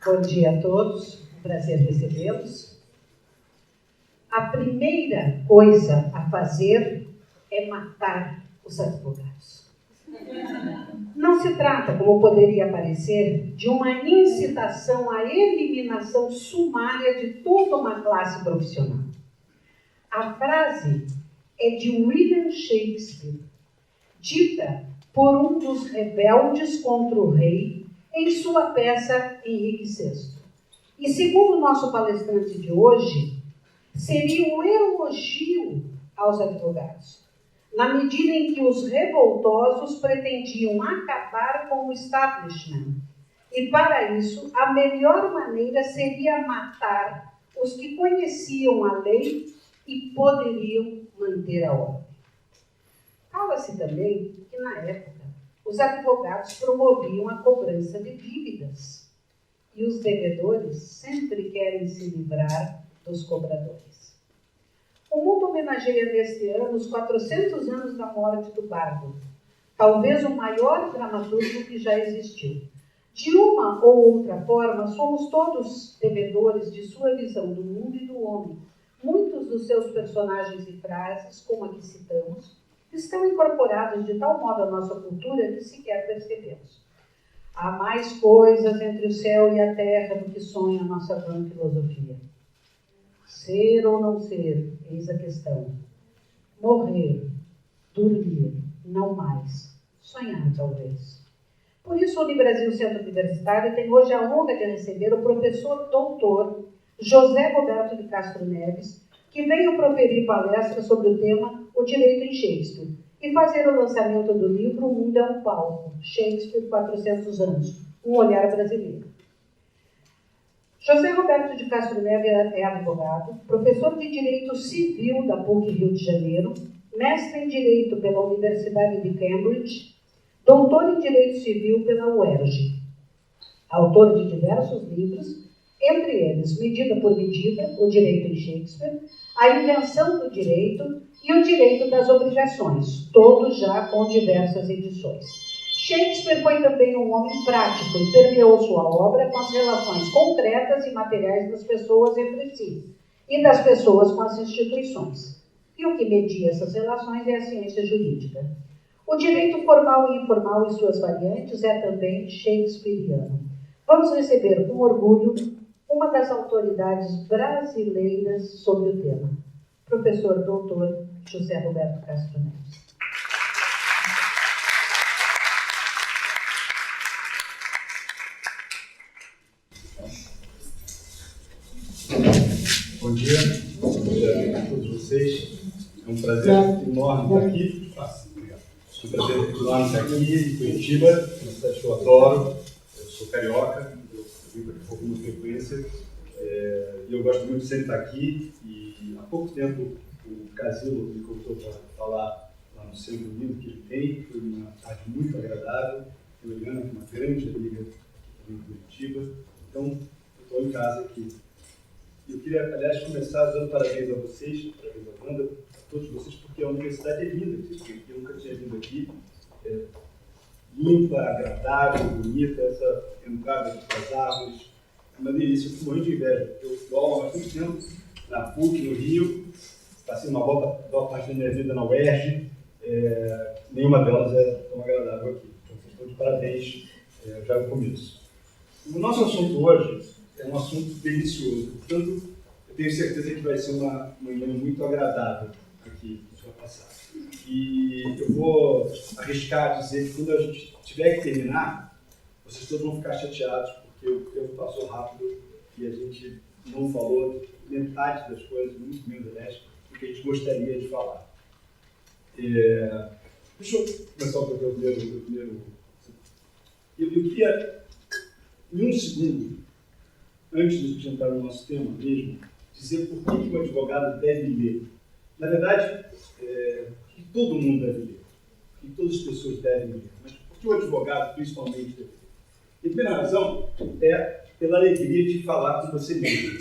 Bom dia a todos, um prazer recebê-los. A primeira coisa a fazer é matar os advogados. Não se trata, como poderia parecer, de uma incitação à eliminação sumária de toda uma classe profissional. A frase é de William Shakespeare, dita por um dos rebeldes contra o rei em sua peça Henrique VI. E segundo o nosso palestrante de hoje, seria um elogio aos advogados, na medida em que os revoltosos pretendiam acabar com o establishment. E para isso, a melhor maneira seria matar os que conheciam a lei e poderiam manter a ordem. Fala-se também que, na época, os advogados promoviam a cobrança de dívidas. E os devedores sempre querem se livrar dos cobradores. O mundo homenageia neste ano os 400 anos da morte do Bardo, talvez o maior dramaturgo que já existiu. De uma ou outra forma, somos todos devedores de sua visão do mundo e do homem. Muitos dos seus personagens e frases, como a que citamos, estão incorporados de tal modo à nossa cultura que sequer percebemos. Há mais coisas entre o céu e a terra do que sonha a nossa vã filosofia. Ser ou não ser, eis a questão. Morrer, dormir, não mais. Sonhar, talvez. Por isso, o Unibrasil Centro Universitário tem hoje a honra de receber o professor doutor José Roberto de Castro Neves, que veio proferir palestra sobre o tema O Direito em Shakespeare e fazer o lançamento do livro O Mundo é um Palco, Shakespeare 400 anos, um olhar brasileiro. José Roberto de Castro Neves é advogado, professor de Direito Civil da PUC Rio de Janeiro, mestre em Direito pela Universidade de Cambridge, doutor em Direito Civil pela UERJ, autor de diversos livros, entre eles Medida por Medida, O Direito em Shakespeare, A Invenção do Direito e O Direito das Obrigações, todos já com diversas edições. Shakespeare foi também um homem prático e permeou sua obra com as relações concretas e materiais das pessoas entre si e das pessoas com as instituições. E o que media essas relações é a ciência jurídica. O direito formal e informal e suas variantes é também shakespeariano. Vamos receber com orgulho uma das autoridades brasileiras sobre o tema, professor doutor José Roberto Castro Neves. Bom dia a todos vocês. É um prazer enorme estar aqui. É um prazer enorme estar aqui em Curitiba, uma cidade que eu adoro. Eu sou carioca, eu vim para aqui com alguma frequência. E eu gosto muito de sempre estar aqui. E há pouco tempo o Casilo me convidou para falar lá no Centro Lindo que ele tem. Foi uma tarde muito agradável. Eu, Helena, que é uma grande amiga aqui em Curitiba. Então, eu estou em casa aqui. Eu queria, aliás, começar dando parabéns a vocês, parabéns à Wanda, a todos vocês, porque a universidade é linda. Eu nunca tinha vindo aqui. Limpa, agradável, bonita, essa entrada das árvores. É uma delícia, eu fico morrendo de inveja. Eu dou aula há bastante tempo na PUC, no Rio, passei uma boa parte da minha vida na UERJ, nenhuma delas é tão agradável aqui. Então, vocês estão de parabéns, já no começo. O nosso assunto hoje é um assunto delicioso, portanto, eu tenho certeza que vai ser uma manhã muito agradável aqui que a gente vai passar. E eu vou arriscar dizer que quando a gente tiver que terminar, vocês todos vão ficar chateados, porque o tempo passou rápido e a gente não falou metade das coisas, muito menos, aliás, do que a gente gostaria de falar. Deixa eu começar o meu primeiro. Eu queria, em um segundo, antes de a gente entrar no nosso tema mesmo, dizer por que o advogado deve ler. Na verdade, que todo mundo deve ler, que todas as pessoas devem ler, mas por que o advogado principalmente deve ler? E a primeira razão é pela alegria de falar com você mesmo.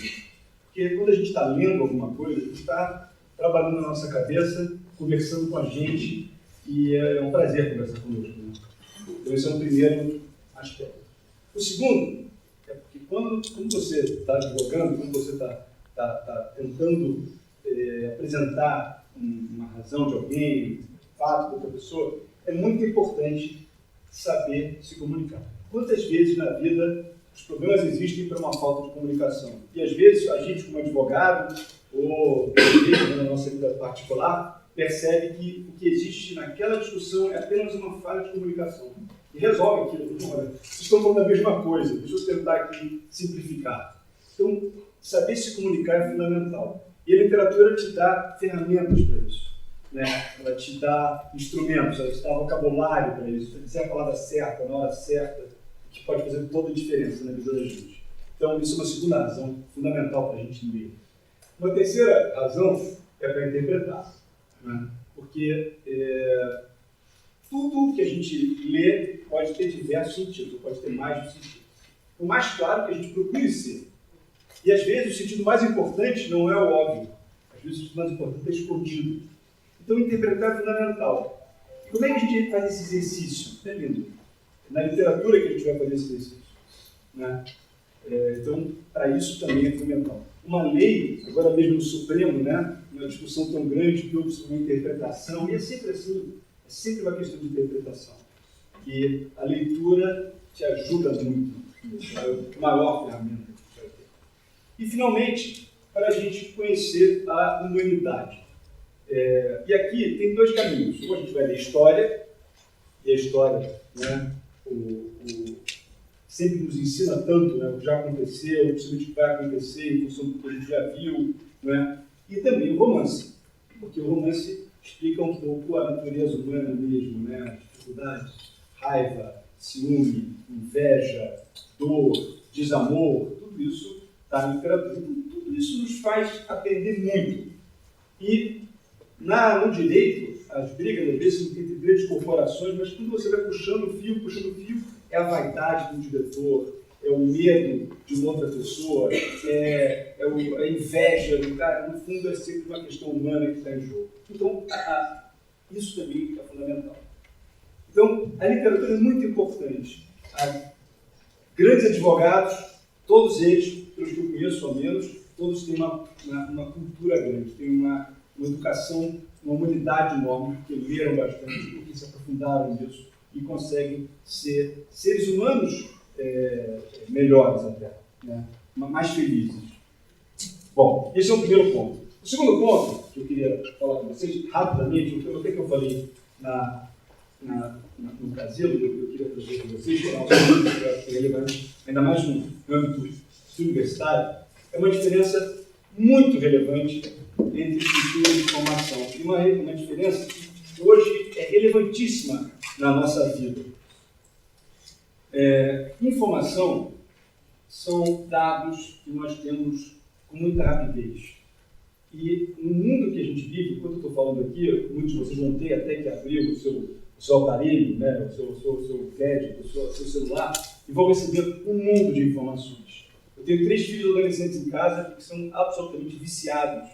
Porque quando a gente está lendo alguma coisa, a gente está trabalhando na nossa cabeça, conversando com a gente, e é um prazer conversar conosco. Né? Então esse é o primeiro aspecto. O segundo é porque quando você está advogando, quando você está tentando apresentar uma razão de alguém, um fato de outra pessoa, é muito importante saber se comunicar. Quantas vezes na vida os problemas existem por uma falta de comunicação? E às vezes a gente, como advogado, ou na nossa vida particular, percebe que o que existe naquela discussão é apenas uma falha de comunicação. E resolve aquilo. Olha, vocês estão falando a mesma coisa, deixa eu tentar aqui simplificar. Então, saber se comunicar é fundamental. E a literatura te dá ferramentas para isso. Né? Ela te dá instrumentos, ela te dá vocabulário para isso, para dizer a palavra certa, na hora certa, que pode fazer toda a diferença na vida da gente. Então, isso é uma segunda razão fundamental para a gente ler. Uma terceira razão é para interpretar. Né? Porque tudo que a gente lê pode ter diversos sentidos, pode ter mais de um sentido. O mais claro que a gente procure ser. E às vezes o sentido mais importante não é o óbvio. Às vezes o sentido mais importante é escondido. Então interpretar é fundamental. E como é que a gente faz esse exercício? É lindo. Na literatura que a gente vai fazer esse exercício. Né? Então, para isso também é fundamental. Uma lei, agora mesmo no Supremo, né? Uma discussão tão grande que houve sobre interpretação, e é sempre assim, é sempre uma questão de interpretação. E a leitura te ajuda muito, é a maior ferramenta que você vai ter. E, finalmente, para a gente conhecer a humanidade. E aqui tem dois caminhos. Ou a gente vai ler história, e a história, né, sempre nos ensina tanto, né, o que já aconteceu, principalmente o que vai acontecer, em função do que a gente já viu, né, e também o romance, porque o romance explica um pouco a natureza humana mesmo, né, as dificuldades, raiva, ciúme, inveja, dor, desamor, tudo isso está na literatura. Então, tudo isso nos faz aprender muito. E no direito, as brigas, às vezes, entre grandes corporações, mas quando você vai puxando o fio, é a vaidade do diretor, é o medo de uma outra pessoa, é a inveja do cara. No fundo, é sempre uma questão humana que está em jogo. Então, isso também é fundamental. Então, a literatura é muito importante. Grandes advogados, todos eles, pelos que eu conheço ao menos, todos têm uma cultura grande, têm uma educação, uma humanidade enorme, porque leram bastante, porque se aprofundaram nisso e conseguem ser seres humanos melhores até, né? Mais felizes. Bom, esse é o primeiro ponto. O segundo ponto que eu queria falar com vocês, rapidamente, o que eu falei no Brasil, eu queria trazer com vocês, que é relevante, ainda mais no âmbito universitário, é uma diferença muito relevante entre escritura e informação. E uma diferença que hoje é relevantíssima na nossa vida. Informação são dados que nós temos com muita rapidez. E no mundo que a gente vive, enquanto eu estou falando aqui, muitos de vocês vão ter até que abrir o seu aparelho, né, o seu gadget, o seu celular, e vão receber um mundo de informações. Eu tenho 3 filhos adolescentes em casa que são absolutamente viciados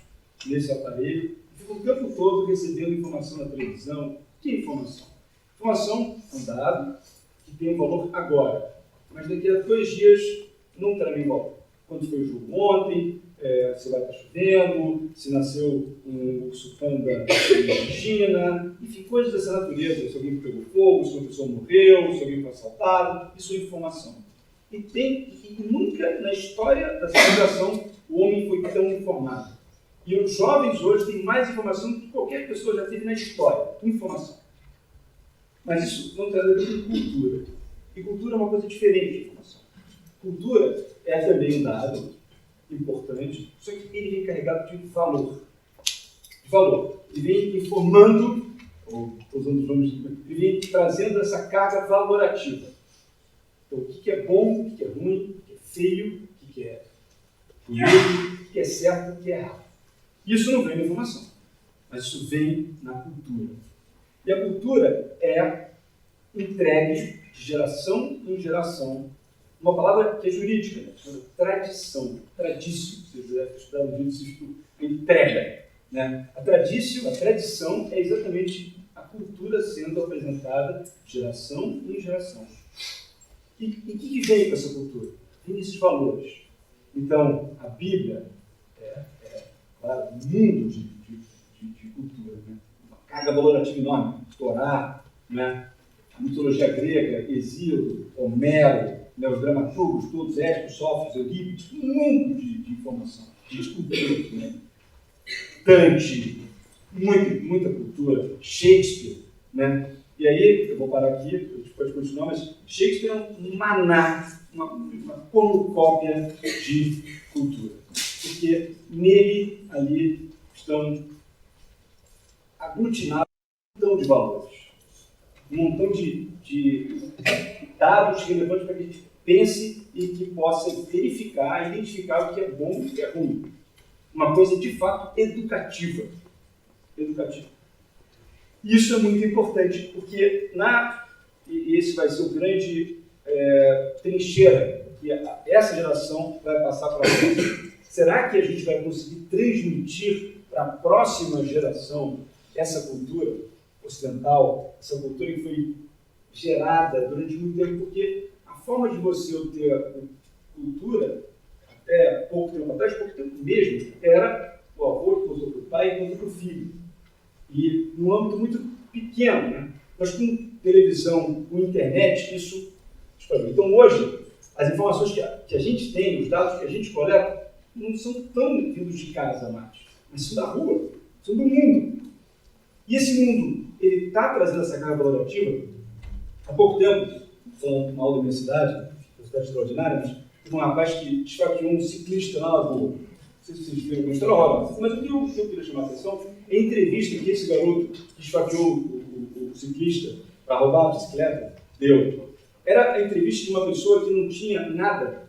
nesse aparelho e ficam o tempo todo recebendo informação na televisão. Que informação? Informação é um dado que tem valor agora, mas daqui a 2 dias não terá nem valor. Quando foi o jogo ontem, se vai estar chovendo, se nasceu um urso panda na China, enfim, coisas dessa natureza. Se alguém pegou fogo, se uma pessoa morreu, se alguém foi assaltado, isso é informação. E nunca na história da civilização o homem foi tão informado. E os jovens hoje têm mais informação do que qualquer pessoa já teve na história. Informação. Mas isso não tem a ver com cultura. E cultura é uma coisa diferente de informação. Cultura é também um dado importante, só que ele vem carregado de valor. De valor. Ele vem informando, ou usando os nomes, ele vem trazendo essa carga valorativa. Então, o que é bom, o que é ruim, o que é feio, o que é bonito, o que é certo, o que é errado. Isso não vem na informação, mas isso vem na cultura. E a cultura é entregue de geração em geração. Uma palavra que é jurídica, né? Chama tradição, tradício. Vocês devem estudar no jurídico, entrega. Né? A tradição é exatamente a cultura sendo apresentada de geração em geração. E o que vem com essa cultura? vem desses valores. Então, a Bíblia claro, um mundo de cultura, né? Uma carga valorativa enorme. Torá, né? A mitologia grega, Hesíodo, Homero, né? Os dramaturgos, todos, Édipo, Sófocles, Eurípides, um mundo de informação, de cultura, né? Dante, muita cultura, Shakespeare, né? E aí, eu vou parar aqui, a gente pode continuar, mas Shakespeare é um maná, uma cornucópia de cultura. Porque nele, ali, estão aglutinados um montão de valores, um montão de dados relevantes para que a gente pense e que possa verificar, identificar o que é bom e o que é ruim. Uma coisa, de fato, educativa. Isso é muito importante, porque e esse vai ser o grande trincheira que essa geração vai passar para frente. Será que a gente vai conseguir transmitir para a próxima geração essa cultura ocidental, essa cultura que foi gerada durante muito tempo? Porque a forma de você obter cultura, até pouco tempo atrás, pouco tempo mesmo, era o avô que contou para o pai e contou para o filho. E num âmbito muito pequeno, né? Mas com televisão, com internet, isso expandiu. Então hoje, as informações que a gente tem, os dados que a gente coleta, não são tão vindos de casa mais, mas são da rua, são do mundo. E esse mundo, ele está trazendo essa carga valorativa. Há pouco tempo, falando uma aula da universidade extraordinária, mas teve um rapaz que esfaqueou um ciclista na lagoa. Não sei se vocês viram uma história horrorosa, mas o que eu queria chamar a atenção é a entrevista que esse garoto que esfaqueou o ciclista para roubar a bicicleta deu. Era a entrevista de uma pessoa que não tinha nada,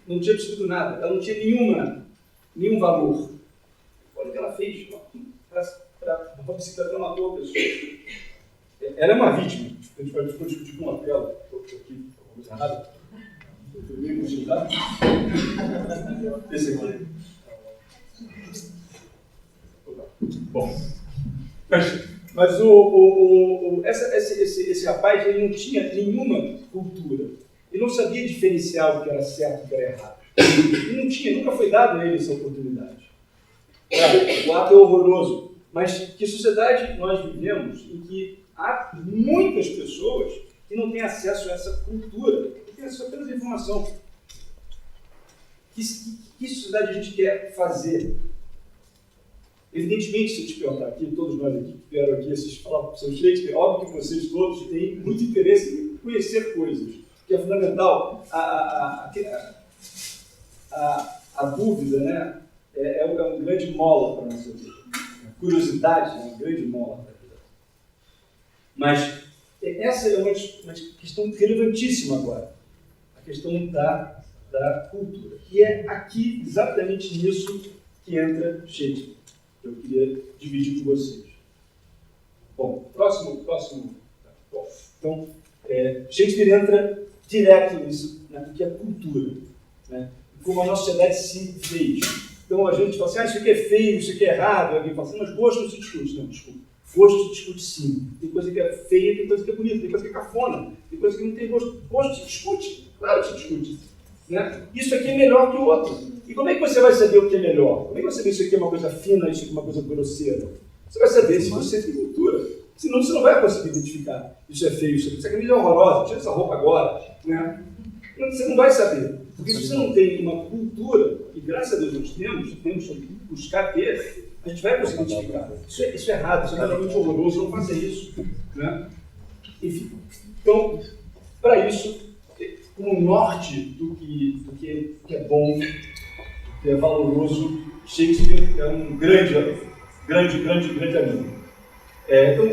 não tinha absoluto nada, ela não tinha nenhum valor. Olha o que ela fez para uma bicicleta, ela matou a pessoa. Ela é uma vítima. A gente pode discutir com uma tela, aqui, coisa errada. Esse aqui. Bom, mas esse rapaz, ele não tinha nenhuma cultura. Ele não sabia diferenciar o que era certo e o que era errado. Ele não tinha, nunca foi dado a ele essa oportunidade. Claro, o ato é horroroso, mas que sociedade nós vivemos em que há muitas pessoas que não têm acesso a essa cultura, que têm acesso apenas à informação. Que sociedade a gente quer fazer? Evidentemente, se eu te perguntar aqui, todos nós aqui que vieram aqui assistir falar sobre Shakespeare, óbvio que vocês todos têm muito interesse em conhecer coisas, que é fundamental. A dúvida, né, é um grande mola para a nossa vida. A curiosidade é uma grande mola para a vida. Mas essa é uma questão relevantíssima agora, a questão da cultura. E é aqui, exatamente nisso, que entra Shakespeare, que eu queria dividir com vocês. Bom, próximo. Bom, então, Shakespeare entra direto nisso, no que é cultura, né? Como a nossa sociedade se fez. Então a gente fala assim, isso aqui é feio, isso aqui é errado, alguém fala assim, mas gosto não se discute. Não, desculpa. Gosto se discute sim. Tem coisa que é feia, tem coisa que é bonita, tem coisa que é cafona, tem coisa que não tem gosto. Gosto se discute, claro que se discute. Né? Isso aqui é melhor que o outro. E como é que você vai saber o que é melhor? Como é que você vê isso aqui é uma coisa fina, isso aqui é uma coisa grosseira? Você vai saber se você tem cultura. Senão você não vai conseguir identificar. Isso é feio, isso aqui é horrorosa, tira essa roupa agora. Né? Você não vai saber. Porque se você não tem uma cultura, e graças a Deus nós temos que buscar ter, a gente vai conseguir identificar. Isso é errado, isso é realmente horroroso, não faça isso. Né? Enfim, então, para isso, como norte do que é bom, do que é valoroso, Shakespeare é um grande amigo. Então,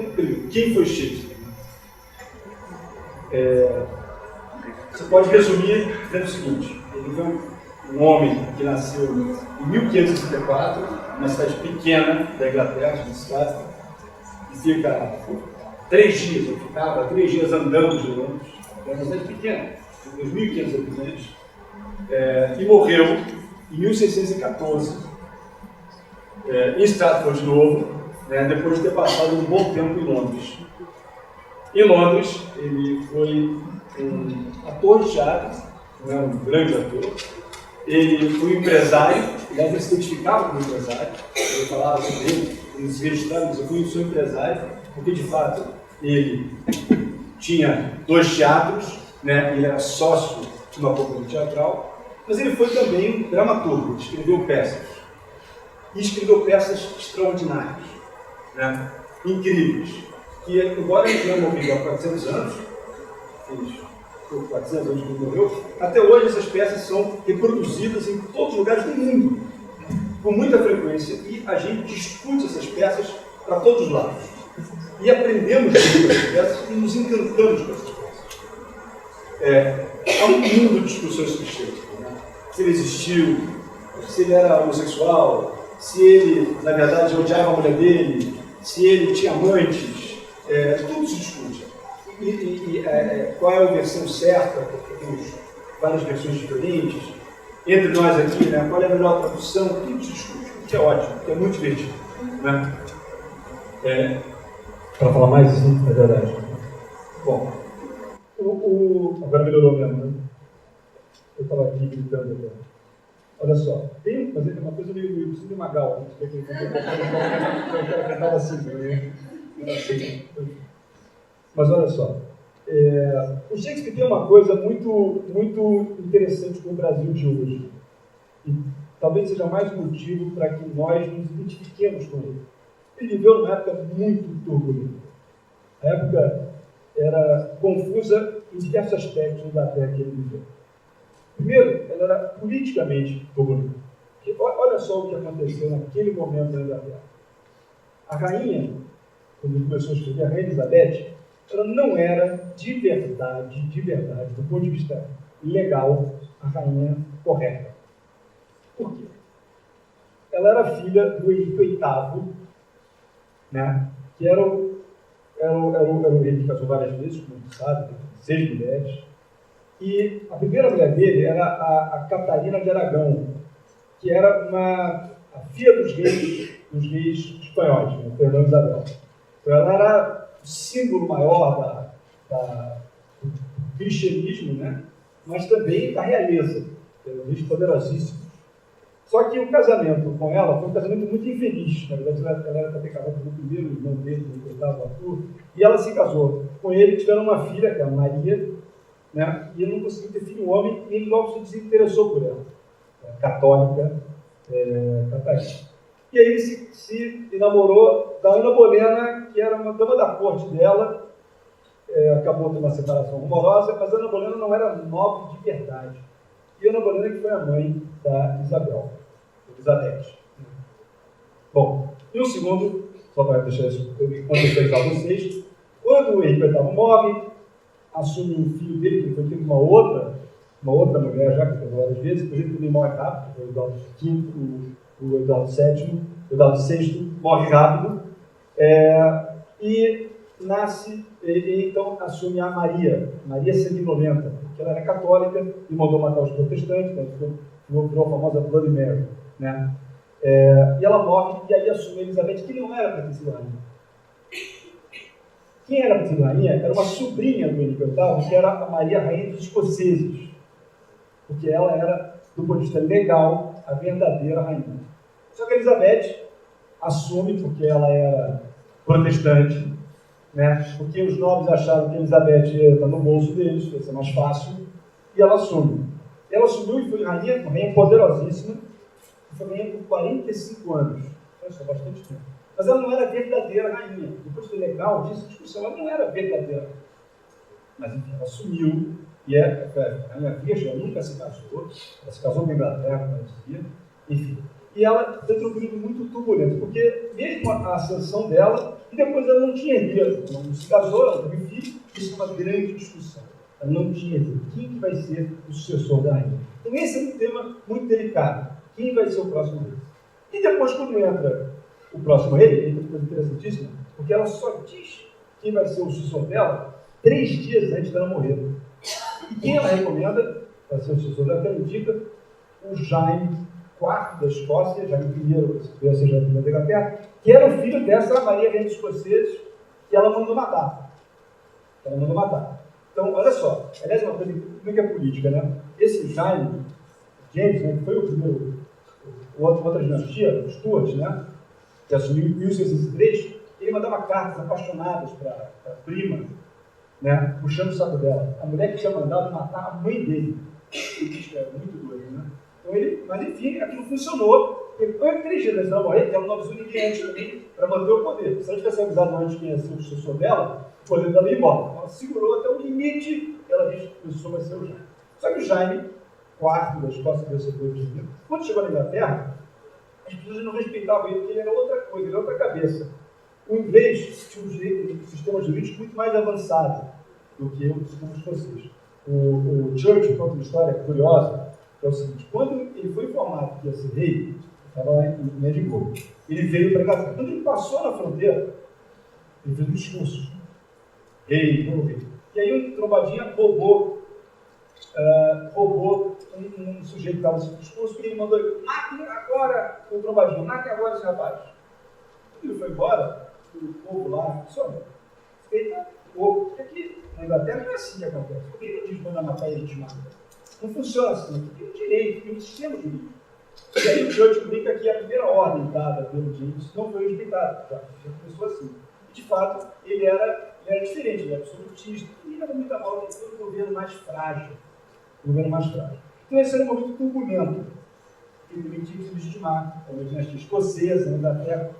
quem foi Shakespeare? Você pode resumir dizendo o seguinte: ele foi um homem que nasceu em 1564, numa cidade pequena da Inglaterra, e fica 3 dias, eu ficava 3 dias andando de Londres, é uma cidade pequena, de 2.500 habitantes, e morreu em 1614, em Stratford de novo, né, depois de ter passado um bom tempo em Londres. Em Londres, ele foi um ator de teatro, não era um grande ator. Ele foi um empresário, ele se identificava como empresário, eu falava sobre ele, nos registrados, mas eu sou empresário, porque de fato ele tinha 2 teatros, né? Ele era sócio de uma companhia teatral, mas ele foi também um dramaturgo, ele escreveu peças. E escreveu peças extraordinárias, né? Incríveis, que embora ele tenha morrido há 400 anos, 400 anos que ele morreu, até hoje essas peças são reproduzidas em todos os lugares do mundo, com muita frequência, e a gente discute essas peças para todos os lados. E aprendemos com essas peças e nos encantamos com essas peças. Há um mundo de discussões sobre Shakespeare, né? Se ele existiu, se ele era homossexual, se ele, na verdade, odiava a mulher dele, se ele tinha amantes, tudo se discute. Qual é a versão certa, porque temos várias versões diferentes. Entre nós aqui, né, qual é a melhor tradução, tudo se discute, o que é ótimo, o que é muito divertido. Né? Para falar mais, sim, é verdade. Bom, agora melhorou mesmo, né? Eu estava aqui gritando agora. Olha só, mas é uma coisa meio Cine Magal, né? Eu cantava assim, né? Mas olha só, o Shakespeare tem uma coisa muito, muito interessante com o Brasil de hoje. E talvez seja mais um motivo para que nós nos identifiquemos com ele. Ele viveu numa época muito turbulenta. A época era confusa em diversos aspectos da terra que ele viveu. Primeiro, ela era politicamente turbulenta. Olha só o que aconteceu naquele momento na Inglaterra. A rainha, quando ele começou a escrever, a rainha Elizabeth, ela não era de verdade, do ponto de vista legal, a rainha correta. Por quê? Ela era filha do Henrique VIII, né, que era o rei que casou várias vezes, como você sabe, 6 mulheres. E a primeira mulher dele era a Catarina de Aragão, que era a filha dos reis espanhóis, né, Fernando e Isabel. Então ela era o símbolo maior do cristianismo, né, mas também da realeza, reis poderosíssimos. Só que o casamento com ela foi um casamento muito infeliz. Na verdade, ela era para ter casado com o primeiro irmão dele, o oitavo Arthur, e ela se casou com ele, tiveram uma filha, que é a Maria, né? E ele não conseguiu ter filho homem, e ele logo se desinteressou por ela, católica, catarina. E aí ele se enamorou da Ana Bolena, que era uma dama da corte dela, acabou tendo uma separação rumorosa, mas a Ana Bolena não era nobre de verdade. E a Ana Bolena que foi a mãe da Isabel, Elizabeth. Bom, e o segundo, só para deixar isso contextualizar vocês, quando o Henrique VIII morre, assume um filho dele, que foi ter uma outra mulher já, que casou várias vezes, inclusive também morre rápido, o Eduardo V, o Eduardo VII, o Eduardo VI morre rápido, e nasce, então assume a Maria 190, que ela era católica e mandou matar os protestantes, né, virou a famosa Bloody Mary, né? E ela morre, e aí assume a Elizabeth, que não era para ter sido rainha. Quem era para ter sido rainha era uma sobrinha do Henrique VIII, que era a Maria, rainha dos escoceses, porque ela era, do ponto de vista legal, a verdadeira rainha. Só que a Elizabeth assume, porque ela era protestante, né? Porque os nobres acharam que a Elizabeth ia estar no bolso deles, ia ser mais fácil, e ela assume. Ela assumiu e foi rainha poderosíssima, e foi rainha por 45 anos. Isso é bastante tempo. Mas ela não era verdadeira rainha. Depois do legal disso, a discussão, ela não era verdadeira. Mas enfim, ela assumiu, e a rainha virgem, ela nunca se casou, ela se casou com a Inglaterra, como eu dizia, enfim. E ela teve um período muito turbulento, porque mesmo a ascensão dela, e depois ela não tinha herdeiro, não se casou, ela teve filho, isso é uma grande discussão. Ela não tinha herdeiro. Quem que vai ser o sucessor da rainha? Então esse é um tema muito delicado. Quem vai ser o próximo rei? E depois, quando entra o próximo rei, é uma coisa interessantíssima, porque ela só diz quem vai ser o sucessor dela 3 dias antes dela morrer. E quem ela recomenda para ser o sucessor dela, ela indica o Jaime IV da Escócia, Jaime I, ou seja, Jaime I da Inglaterra, que era o filho dessa Maria Rainha dos Escoceses, que ela mandou matar. Então, olha só, aliás, uma coisa, como é que é política, né? Esse James, né, que foi o primeiro, outra dinastia, os Stuart, né, que assumiu em 1603, ele mandava cartas apaixonadas para a prima, né, puxando o saco dela. A mulher que tinha mandado matar a mãe dele. Isso é muito doido, né? Então mas enfim, aquilo funcionou. Eu acredito nesse namorado, que ela não avisou ninguém antes também para manter o poder. Se ela tivesse avisado antes quem ia ser o sucessor dela, o poder dela ia embora. Ela segurou até o limite, ela disse que o sucessor vai ser o Jaime. Só que o Jaime, quarto da Escócia vencedores, quando chegou na Inglaterra, as pessoas não respeitavam ele, porque ele era outra coisa, ele era outra cabeça. O inglês tinha um sistema jurídico muito mais avançado do que o sistema escocês. O Churchill conta uma história curiosa, que é o seguinte: quando ele foi informado que ia ser rei, estava lá em Edimburgo, ele veio para Inglaterra. Quando ele passou na fronteira, ele fez um discurso: rei, novo rei. E aí um trombadinha roubou um sujeito que estava nesse discurso, e ele mandou: mate agora o trombadinho, mate agora esse rapaz. Quando ele foi embora, o povo lá disse: olha, respeita o povo, porque aqui na Inglaterra não é assim que acontece. Por que ele diz manda matar e a gente mata? Não funciona assim, tem um direito, tem um sistema jurídico. E aí o Churchill brinca que a primeira ordem dada pelo James não foi respeitada, já começou assim. E de fato, ele era diferente, ele era absolutista, e era muita mal de todo o governo mais frágil. Então esse era um momento turbulento, que ele tinha que se legitimar, como a dinastia escocesa, na Inglaterra.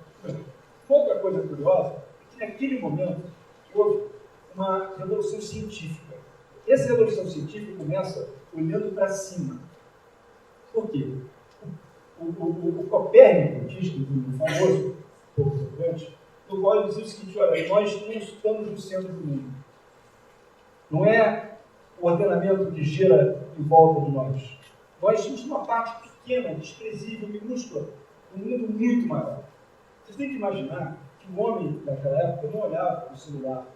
Outra coisa curiosa é que naquele momento houve uma revolução científica. E essa revolução científica começa olhando para cima. Por quê? O Copérnico diz, um famoso pouco importante, no qual ele dizia o seguinte: olha, nós não estamos no centro do mundo. Não é o ordenamento que gira em volta de nós. Nós somos uma parte pequena, desprezível, minúscula, um mundo muito maior. Vocês têm que imaginar que o homem naquela época não olhava para o celular,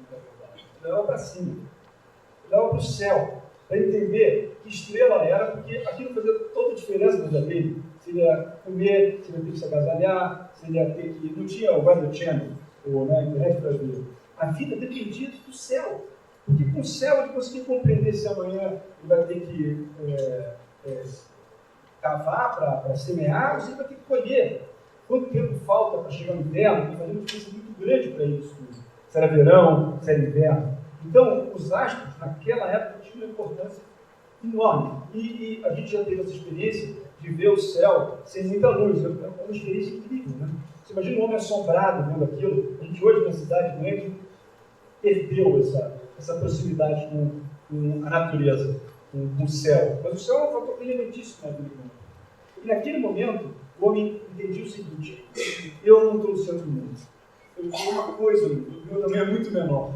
ele olhava para cima, ele olhava para o céu, para entender que estrela era, porque aquilo fazia toda a diferença na vida dele. Se ele ia comer, se ele ia ter que se agasalhar, se ele ia ter que... Não tinha o Weather Channel, ou na internet brasileira. A vida dependia do céu. Porque com o céu ele conseguia compreender se amanhã ele vai ter que cavar para semear, ou se ele vai ter que colher. Quanto tempo falta para chegar no inverno? E fazer uma diferença muito grande para isso tudo. Se era verão, se era inverno. Então, os astros, naquela época, tinham uma importância enorme. E a gente já teve essa experiência de ver o céu sem muita luz. É uma experiência incrível, né? Você imagina um homem assombrado vendo aquilo. A gente hoje na cidade grande perdeu essa proximidade com a natureza, com o céu. Mas o céu é um fator elementíssimo na vida humana. E naquele momento, o homem entendia o seguinte: eu não estou no centro do mundo. Eu sou uma coisa, o meu também é muito menor.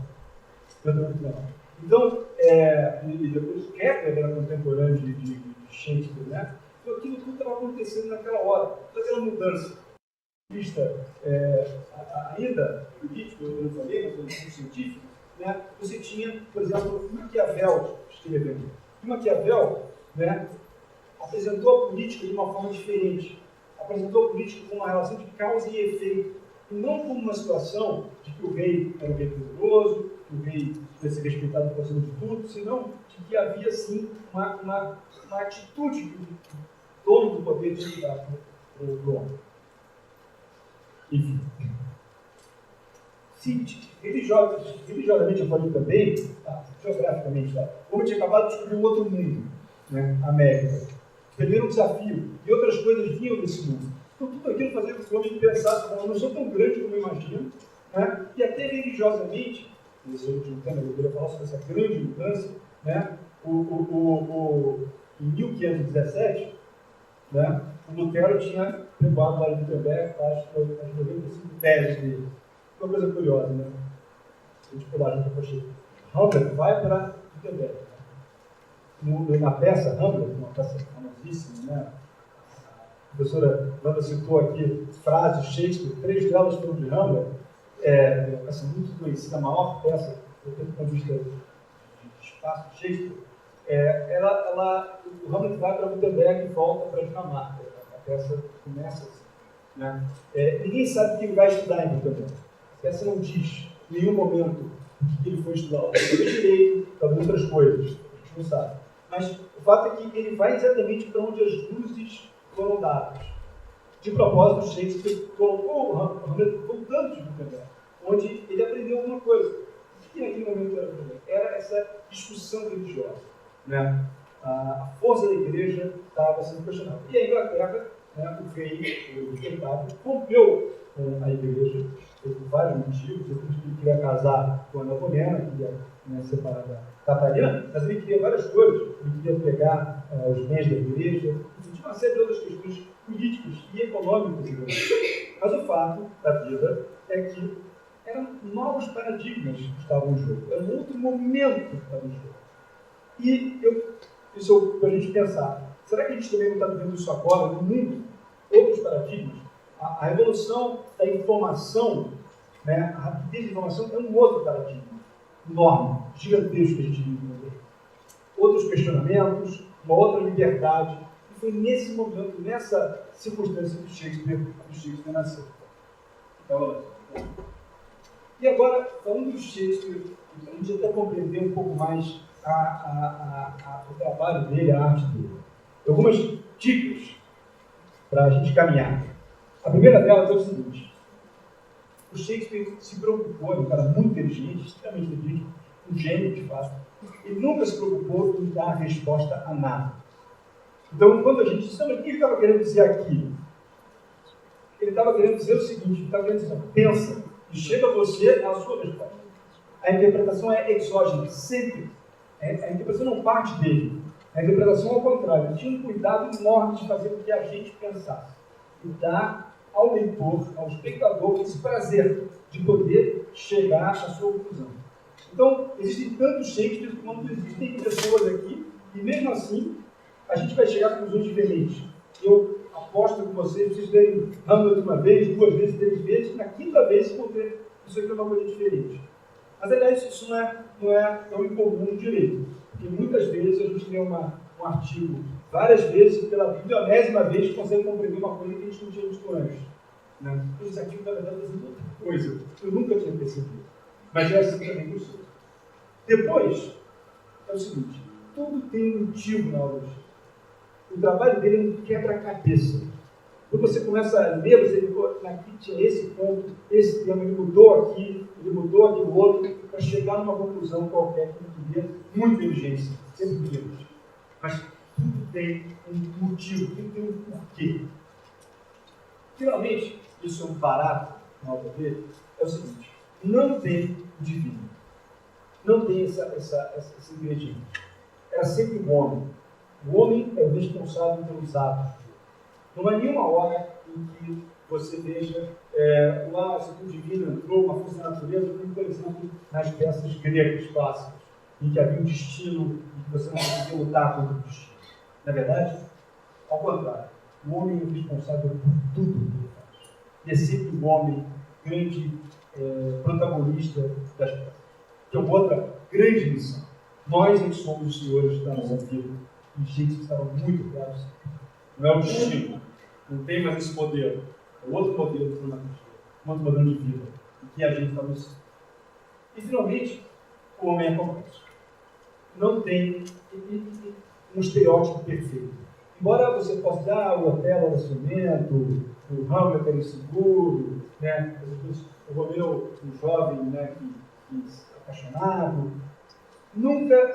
Então, e depois Kepler era contemporâneo de Shakespeare, né? Então aquilo tudo estava acontecendo naquela hora, toda aquela mudança. Vista ainda político, eu não falei, mas político científico, né? Você tinha, por exemplo, Maquiavel escrevendo. E Maquiavel, né, apresentou a política de uma forma diferente. Apresentou a política com uma relação de causa e efeito. E não como uma situação de que o rei era um rei poderoso, que o rei devia ser respeitado por cima de tudo, senão de que havia, sim, uma atitude do dono do poder de lidar com o homem. Enfim. Religiosamente, eu falei também, geograficamente, como eu tinha acabado de descobrir um outro mundo, né, a América. Primeiro desafio, e outras coisas vinham desse mundo. Então, tudo aquilo fazia com que o homem pensasse: eu não sou tão grande como eu imagino, né? E até religiosamente, nesse último tema, eu queria falar sobre essa grande mudança, né? Em 1517, né, o Lutero tinha levado para Wittenberg as 95 teses dele. Uma coisa curiosa, né? A gente pode lá, Hamlet vai para Wittenberg. Na peça Hamlet, uma peça famosíssima, né? A professora Wanda citou aqui frases de Shakespeare, 3 delas foram de Hamlet, uma peça muito conhecida, a maior peça do ponto de vista de espaço de Shakespeare. O Hamlet vai para Wittenberg e volta para a Dinamarca. A peça começa assim, né? Ninguém sabe o que ele vai estudar em Wittenberg. A peça não diz em nenhum momento que ele foi estudar direito, talvez outras coisas, a gente não sabe. Mas o fato é que ele vai exatamente para onde as luzes foram dadas. De propósito, Shakespeare colocou o Hamlet voltando de Gutenberg, onde ele aprendeu alguma coisa. O que naquele momento era problema? Era essa discussão religiosa. Né? A força da igreja estava sendo questionada. E a Inglaterra, né, o rei, o Bernardo, rompeu com a igreja, por vários motivos. Ele queria casar com a Ana Bolena, queria, né, separar da Catarina, mas ele queria várias coisas. Ele queria pegar os bens da igreja, tinha uma série de outras questões políticas e econômicas. Mas o fato da vida é que eram novos paradigmas que estavam em jogo. Era um outro momento que estava em jogo. E isso é para a gente pensar. Será que a gente também não está vivendo isso agora no mundo? Outros paradigmas? A revolução da informação, né, a rapidez da informação é um outro paradigma enorme, gigantesco que a gente vive no mundo. Outros questionamentos, uma outra liberdade. E foi nesse momento, nessa circunstância que Shakespeare nasceu. Então, e agora, falando de Shakespeare, a gente até compreender um pouco mais o trabalho dele, a arte dele. Algumas dicas para a gente caminhar. A primeira delas é o seguinte: o Shakespeare se preocupou, um cara muito inteligente, extremamente inteligente, um gênio de fato, ele nunca se preocupou em dar resposta a nada. Então, quando a gente diz, mas o que ele estava querendo dizer aqui? Ele estava querendo dizer o seguinte: ele estava querendo dizer, pensa, e chega a você a sua resposta. A interpretação é exógena, sempre. A interpretação não parte dele. A interpretação, ao contrário, ele tinha um cuidado enorme de fazer com que a gente pensasse. E dar ao leitor, ao espectador, esse prazer de poder chegar à sua conclusão. Então, existem tantos Shakespeare quanto existem pessoas aqui, e mesmo assim, a gente vai chegar a conclusões diferentes. Eu aposto com vocês verem Hamlet uma vez, 2 vezes, 3 vezes, na 5ª vez vão ver isso aqui é uma coisa diferente. Mas, aliás, isso não é tão incomum no direito, porque muitas vezes a gente lê um artigo várias vezes, pela 20ª vez, consegue compreender uma coisa que a gente não tinha visto antes. Né? Esse artigo, na verdade, está dizendo outra coisa, que eu nunca tinha percebido. Mas é assim também que eu sou. Depois, é o seguinte: tudo tem um motivo na obra de Shakespeare. O trabalho dele é um quebra-cabeça. Quando você começa a ler, você vê, aqui tinha esse ponto, esse tema, ele mudou aqui, ele mudou aqui o outro, para chegar numa conclusão qualquer que ele queria, muita inteligência, sempre brilhante. Mas tudo tem um motivo, tudo tem um porquê. Finalmente, isso é um barato na obra dele, é o seguinte: não tem o divino. Não tem esse ingrediente. Era sempre o homem. O homem é o responsável pelos atos. Não há nenhuma hora em que você veja lá, o divino entrou, uma força da natureza, como, por exemplo, nas peças gregas clássicas, em que havia um destino e que você não conseguia lutar contra o destino. Na verdade, ao contrário, o homem é o responsável por tudo que ele faz. E é sempre o homem grande protagonista das peças. Que é outra grande missão. Nós é que somos os senhores da nossa vida. E Shakespeare estava muito claro. Não é o destino. Não tem mais esse modelo. É outro modelo de dramaturgia. Outro modelo de vida. E que a gente está no centro. E, finalmente, o homem é complexo. Não tem um estereótipo perfeito. Embora você possa dizer, o Otelo era ciumento, o Hamlet era inseguro, né? O Romeu, um jovem, né, que apaixonado. Nunca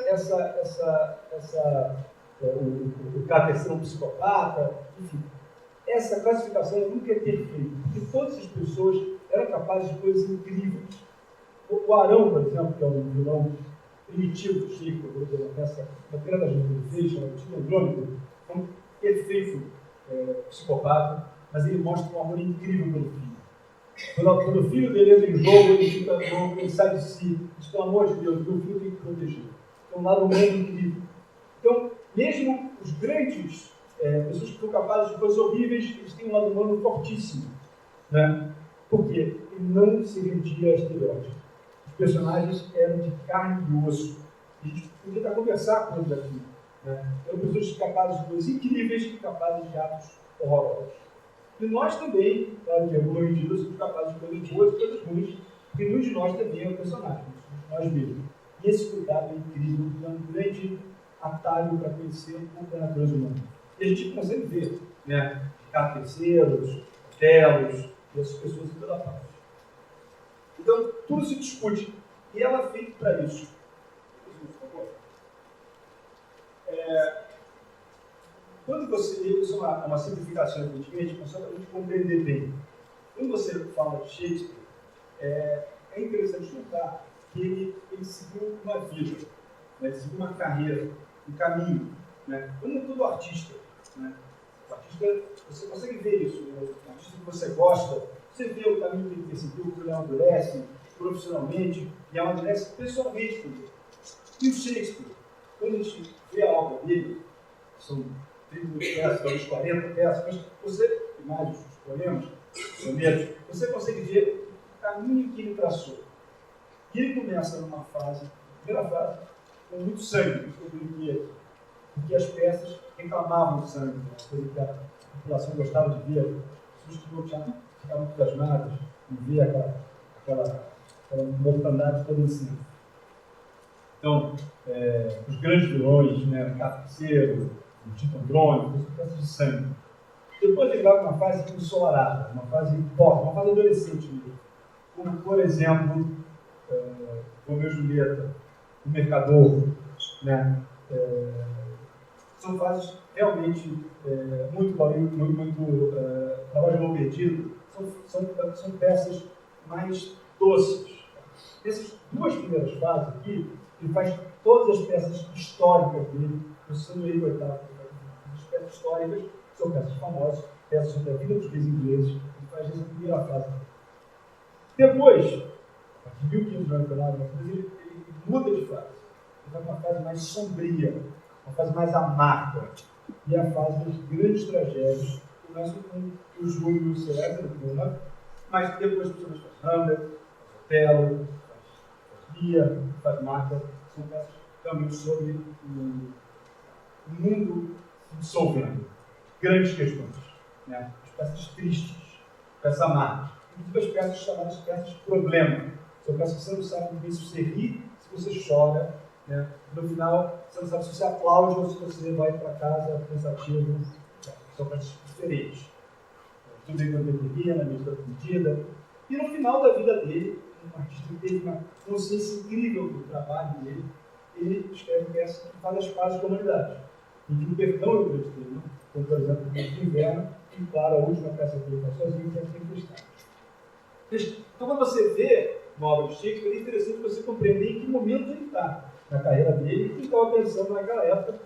o Cáter ser um psicopata, enfim. Essa classificação nunca é perfeita, porque todas as pessoas eram capazes de coisas incríveis. O Arão, por exemplo, que é um vilão primitivo do Chico, na primeira das vezes que ele fez, chamado Tio Andrônico, é um perfeito psicopata, mas ele mostra um amor incrível pelo filho. Quando o filho dele entra em jogo, ele fica louco, ele sai de si, diz, pelo amor de Deus, meu filho tem que proteger. É um lado humano incrível. Então, mesmo os grandes, pessoas que são capazes de coisas horríveis, eles têm um lado humano fortíssimo. Né? Por quê? Ele não se rendia a estereótipos. Os personagens eram de carne e osso. A gente podia estar conversar com eles aqui. Né? Eram pessoas capazes de coisas incríveis e capazes de atos horrorosos. E nós também, claro que em alguma medida, somos capazes de coisas boas e coisas ruins, Porque nenhum de nós também é um personagem, nós mesmos. E esse cuidado é incrível, é um grande atalho para conhecer um pouco da natureza humana. E a gente consegue ver, né? Carteceiros, telos, e essas pessoas em toda parte. Então, tudo se discute. E ela é feita para isso. Quando você... Isso é uma simplificação, evidentemente, mas só para a gente compreender bem. Quando você fala de Shakespeare, é interessante notar que ele seguiu uma vida, né? Ele seguiu uma carreira, um caminho. Né? Como todo artista, né? O artista, você consegue ver isso, né? O artista que você gosta, você vê o caminho que ele seguiu, que ele amadurece profissionalmente e amadurece pessoalmente também. E o Shakespeare, quando a gente vê a obra dele, são 30 peças, talvez 40 peças, mas você, mais os poemas, sonetos, você consegue ver o caminho que ele traçou. E ele começa numa fase, primeira fase, com muito sangue, porque as peças reclamavam de sangue, uma coisa que a população gostava de ver, as pessoas que não ficavam entusiasmadas em ver aquela mortandade toda em cima. Então, os grandes vilões, né, o Carniceiro, o Titandrônico, são peças de sangue. Depois ele vai para uma fase ensolarada, uma fase pop, uma fase adolescente mesmo. Como, por exemplo, Romeu e Julieta, O Mercador, né? São fases realmente muito Trabalho de Amor Perdido, são peças mais doces. Essas duas primeiras fases aqui, ele faz todas as peças históricas dele, são ele oitavo, as peças históricas são peças famosas, peças sobre a vida dos reis ingleses, ele faz essa primeira fase. Depois, de 1599, ele muda de fase. Ele vai para uma fase mais sombria, uma fase mais amarga. E a fase das grandes tragédias, começam com o Júlio César, mas depois você faz Hamlet, Otelo, faz Lia, faz Marta, são peças também sobre o mundo se dissolvendo. Grandes questões, né? As peças tristes, peças amargas. Inclusive as peças chamadas peças problema. São peças que você não sabe bem se você ri, se você chora. Né? No final, você não sabe se você aplaude ou se você vai para casa pensativo. São peças diferentes. Tudo em pandemia, na medida da medida. E no final da vida dele, um artista que teve uma consciência incrível do trabalho dele, ele escreve peças que fazem as pazes com a humanidade. E que o perdão é o grande tema, como por exemplo, o Noite de Inverno, e claro, a última peça que ele faz sozinho, que é Sempre Cristão. Então, quando você vê uma obra de Shakespeare, é interessante você compreender em que momento ele está na carreira dele e o que ele estava pensando naquela época.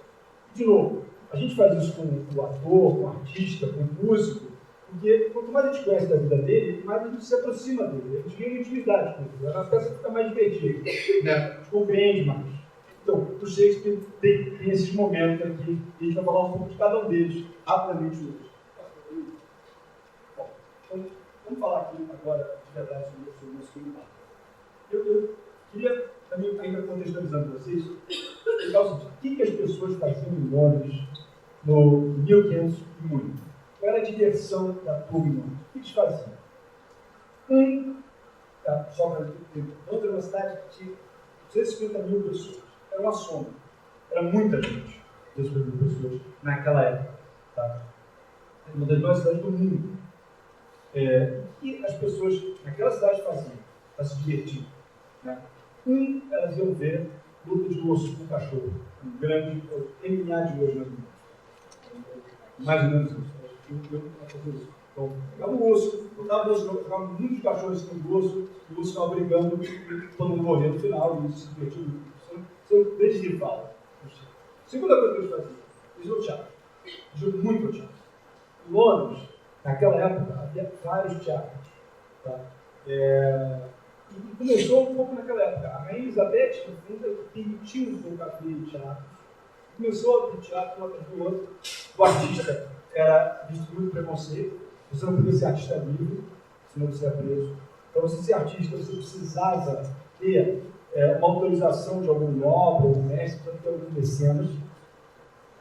De novo, a gente faz isso com o ator, com o artista, com o músico, porque quanto mais a gente conhece da vida dele, mais a gente se aproxima dele, a gente ganha intimidade com ele. A peça fica mais divertida, né? A gente compreende mais. Então, o Shakespeare tem esses momentos aqui, e a gente vai falar um pouco de cada um deles, rapidamente hoje. Bom, então, vamos falar aqui agora, de verdade, sobre o nosso filme. Eu queria também, ainda contextualizando vocês, explicar o seguinte: o que as pessoas faziam em Londres no 1500 e muito? Qual era a diversão da turma em Londres? O que eles faziam? Só para Londres era uma cidade que tinha 250 mil pessoas. Era uma soma. Era muita gente, 250 mil pessoas, naquela época. Tá? Uma das maiores cidades do mundo. E as pessoas naquela cidade faziam para se divertir. Né? Elas iam ver luta de osso com cachorro. Um grande MMA de hoje, né? Mais ou menos isso. Então, pegava o osso, jogava muitos cachorros em cima do osso, e o osso ficava brigando e todo mundo morrendo no final, e isso se divertindo. São grandes rivais. Segunda coisa que eles faziam, eles iam ao teatro. Eles iam muito ao teatro. Em Londres, naquela época, havia vários teatros. Tá? E começou um pouco naquela época. A Rainha Elizabeth, no fundo, permitiu um pouco abrir teatro. Começou a abrir teatro um atrás do outro. O artista era visto muito preconceito. Você não podia ser artista livre, senão você era preso. Para você ser artista, você precisava ter uma autorização de algum obra, ou mestre, para ter algumas mecenas.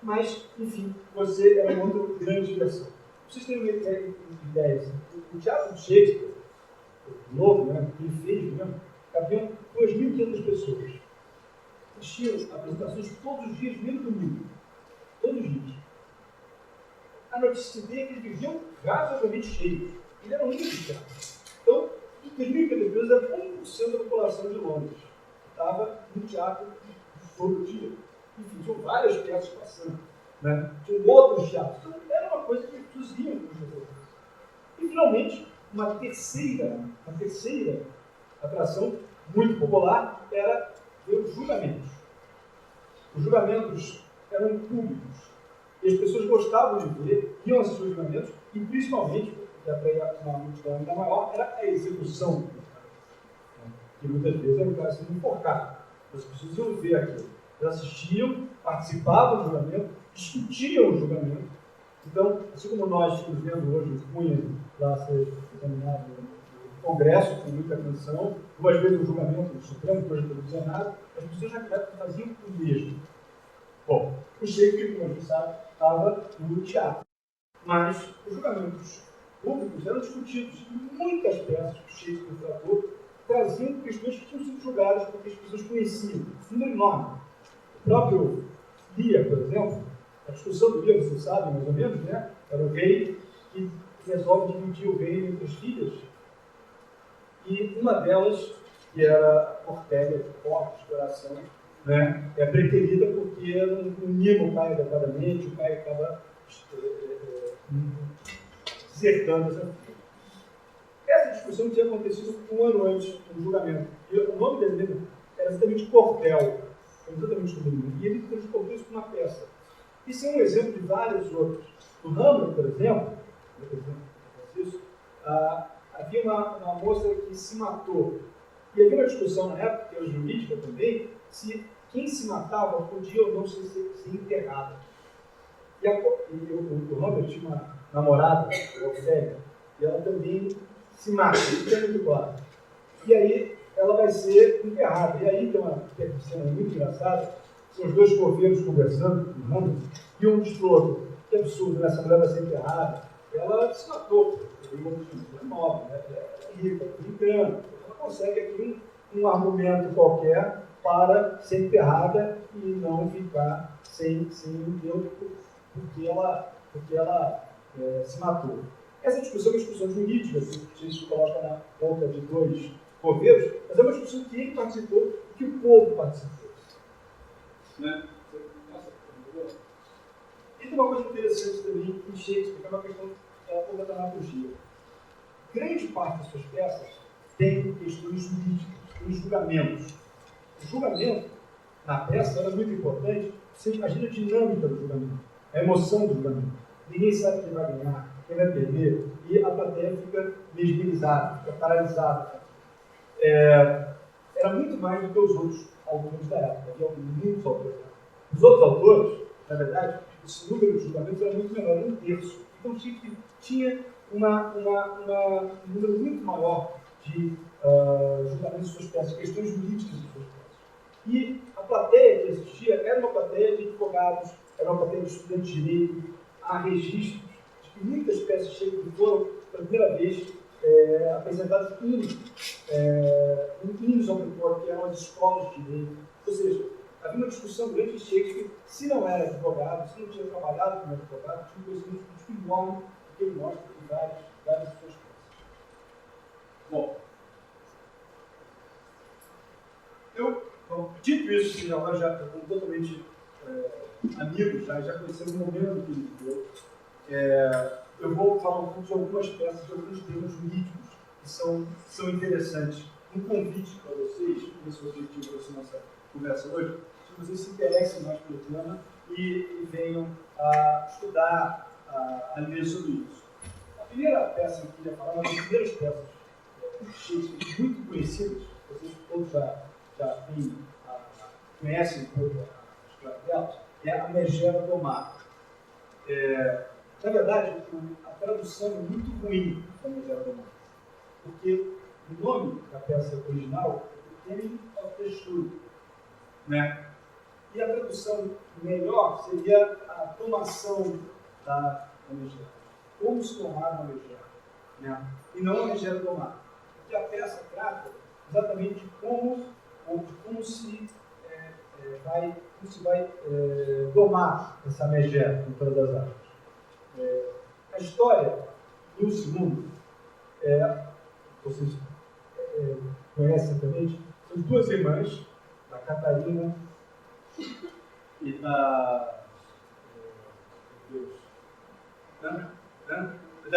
Mas, enfim, você era uma outra grande diversão. Para vocês terem uma ideia, o teatro de Shakespeare, novo, né, que ele fez mesmo, cabiam 2.500 pessoas. Assistiam apresentações todos os dias, mesmo domingo. Todos os dias. A notícia dele é que eles viviam razoavelmente cheios. Ele era um único teatro. Então, 2.500 pessoas era 1% da população de Londres. Estava no teatro todo dia. Enfim, tinham várias peças passando. Né? Tinham outros teatros. Então, era uma coisa que as pessoas iam para os. E, finalmente, uma terceira atração muito popular era ver os julgamentos. Os julgamentos eram públicos. E as pessoas gostavam de ver, iam assistir os julgamentos, e principalmente, que atraía uma multidão ainda maior, era a execução. Que muitas vezes era o cara sendo enforcado. As pessoas iam ver aquilo. Elas assistiam, participavam do julgamento, discutiam o julgamento. Então, assim como nós estamos vendo hoje o Cunha lá ser examinado no Congresso, com muita atenção, 2 vezes o julgamento do Supremo, que hoje não dizia nada, as pessoas naquela época faziam o mesmo. Bom, o Shakespeare, como a gente sabe, estava no teatro. Mas os julgamentos públicos eram discutidos. Muitas peças que o Shakespeare tratou traziam questões que tinham sido julgadas porque as pessoas conheciam. Um número enorme. O próprio Lear, por exemplo, a discussão do Lear, vocês sabem mais ou menos, né? Era o rei que resolve dividir o reino entre as filhas. E uma delas, que era a Cortélia, de forte coração, né? É preterida porque não mima o pai adequadamente, o pai acaba desertando essa filha. Essa discussão tinha acontecido um ano antes do julgamento. E o nome dele mesmo era exatamente Cordel. Exatamente o nome. E ele transportou isso para uma peça. Isso é um exemplo de vários outros. No Hamlet, por exemplo, havia uma moça que se matou. E havia uma discussão na época, que era jurídica também, se quem se matava podia ou não ser enterrado. E o Hamlet tinha uma namorada, a Ofélia, e ela também se mata, isso é muito claro. E aí ela vai ser enterrada. E aí tem uma cena muito engraçada, são os 2 coveiros conversando com o Hamlet, e um diz para o outro: que absurdo, né? Essa mulher vai ser enterrada. Ela se matou, é nobre, né? É rica, brincando. Ela consegue aqui um argumento qualquer para ser enterrada e não ficar sem enterro porque ela se matou. Essa discussão é uma discussão jurídica, que se coloca na ponta de 2 coveiros, mas é uma discussão que ele participou e que o povo participou. Né? E tem uma coisa interessante também em Shakespeare, que é uma questão da dramaturgia. Grande parte das suas peças tem questões jurídicas, tem julgamentos. O julgamento, na peça, era muito importante. Você imagina a dinâmica do julgamento, a emoção do julgamento. Ninguém sabe quem vai ganhar, quem vai perder, e a plateia fica mesmerizada, fica paralisada. Era muito mais do que os outros autores da época. Havia muitos autores. Os outros autores, na verdade, esse número de julgamentos era muito menor, era 1/3. Então tinha um número muito maior de julgamentos de suas peças, questões jurídicas de suas peças. E a plateia que assistia era uma plateia de advogados, era uma plateia de estudantes de direito. Há registros de que muitas peças Shakespeare foram, pela primeira vez, apresentadas em hinos ao Victor, que eram as escolas de direito. Ou seja, havia uma discussão grande de Shakespeare, se não era advogado, se não tinha trabalhado como advogado, tinha um conhecimento muito enorme que ele mostra em várias de suas peças. Bom, dito isso, que agora já estamos totalmente amigos, já conhecemos o momento que ele viveu, eu vou falar um pouco de algumas peças, de alguns temas jurídicos que são interessantes. Um convite para vocês, esse é o objetivo dessa nossa conversa hoje, que vocês se interessem mais pelo tema e venham a estudar, a ler sobre isso. A primeira peça que eu queria falar, uma das primeiras peças de Shakespeare muito conhecidas, vocês todos já conhecem um pouco a história delas, é a Megera do Mar. Na verdade, a tradução é muito ruim da Megera do Mar, porque o nome da peça original é Taming of the Shrew, né? E a tradução melhor seria a tomação da megera. Como se tomar uma megera, né? E não a megera do mar. que a peça trata exatamente de como se vai domar essa megera em todas as áreas. A história do II, vocês conhecem também, são duas irmãs, a Catarina e da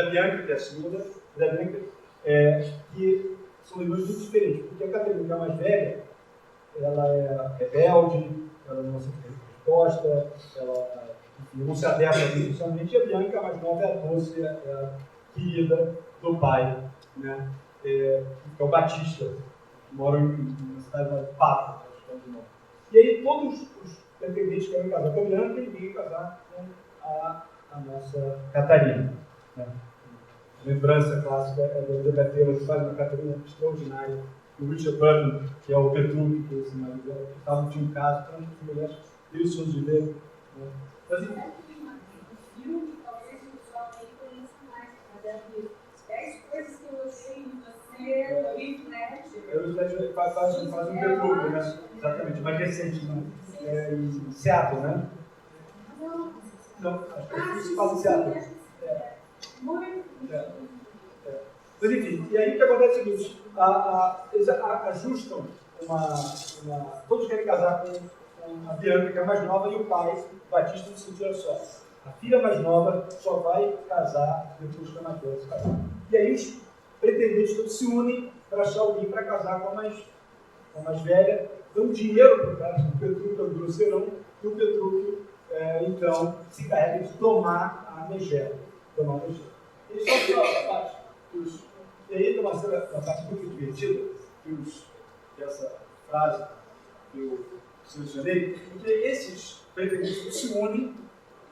Bianca, que é a segunda, da Bianca, que são irmãs muito diferentes, porque a Catarina, que é a mais velha, ela é rebelde, ela não se resposta, ela não se adapta socialmente, e a Bianca, a mais nova, é a doce, a querida do pai, né? Que é o Batista, que mora na cidade de Papa. E aí todos os pretendentes querem casar com a Bianca e querem casar com a nossa Catarina. Né? A lembrança clássica é da Elizabeth Taylor, que faz uma Catarina extraordinária. O Richard Burton, que é o Petrúquio, que é esse marido dela, que estava tinha um caso, então as mulheres têm os seus direitos. Né? Mas, filme, talvez o pessoal nem conheça mais, mas é de 10 coisas que eu gostei de você, o Heath Ledger. Faz um Petrúquio, né? Exatamente, mais recente, né? Em Seattle, né? Não, acho que se faz em Seattle. Mas enfim, e aí o que acontece é o seguinte, eles ajustam todos querem casar com a Bianca, que é a mais nova, e o pai, o Batista, no sentido, olha só, a filha mais nova só vai casar depois que a mais velha se casar. E aí os pretendentes todos se unem para achar alguém para casar com a mais velha, dão dinheiro para o cara, o Petrúquio é o grosseirão, e o Petrúquio, então, se encarrega de tomar a megera. E só a parte e aí tem uma parte muito divertida, essa frase que eu selecionei, porque esses pretendentes se unem,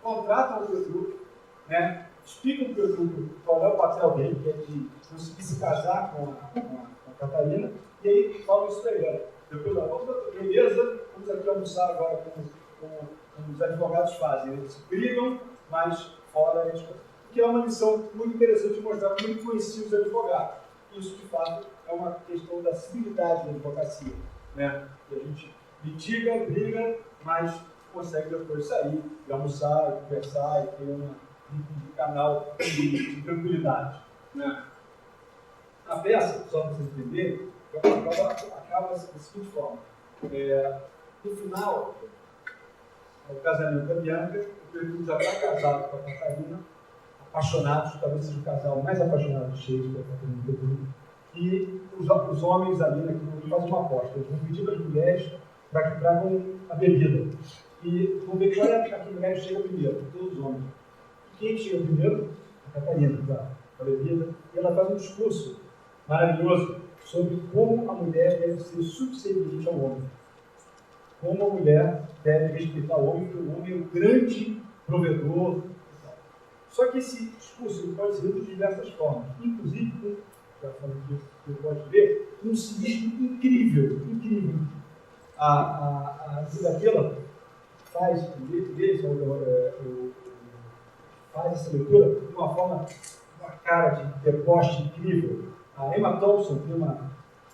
contratam o Petrúquio, né, explicam o Petrúquio qual é o papel dele, que é de conseguir se casar com a Catarina, e aí falam isso para ele. Depois, beleza, vamos aqui almoçar agora como os advogados fazem. Eles brigam, mas fora eles. Que é uma lição muito interessante de mostrar como influencia os advogados. Isso, de fato, é uma questão da civilidade da advocacia. Né? Que a gente litiga, briga, mas consegue depois sair, e almoçar, e conversar, e ter um canal de tranquilidade. Né? A peça, só para vocês entenderem, acaba da seguinte forma. No final, o casamento da Bianca, o Pedro já está casado com a Catarina, apaixonados, talvez seja o casal mais apaixonado de Shakespeare, e os homens ali naquele momento fazem uma aposta. Eles vão pedir para as mulheres para que tragam a bebida. E vão ver qual é a que mulher chega primeiro, todos os homens. E quem chega primeiro? A Catarina, claro, a bebida. E ela faz um discurso maravilhoso sobre como a mulher deve ser subserviente ao homem. Como a mulher deve respeitar o homem, porque o homem é o grande provedor. Só que esse discurso pode ser de diversas formas, inclusive, já falei disso, você pode ver, um cinismo incrível. A Isabela faz essa leitura de uma forma, uma cara de deboche incrível. A Emma Thompson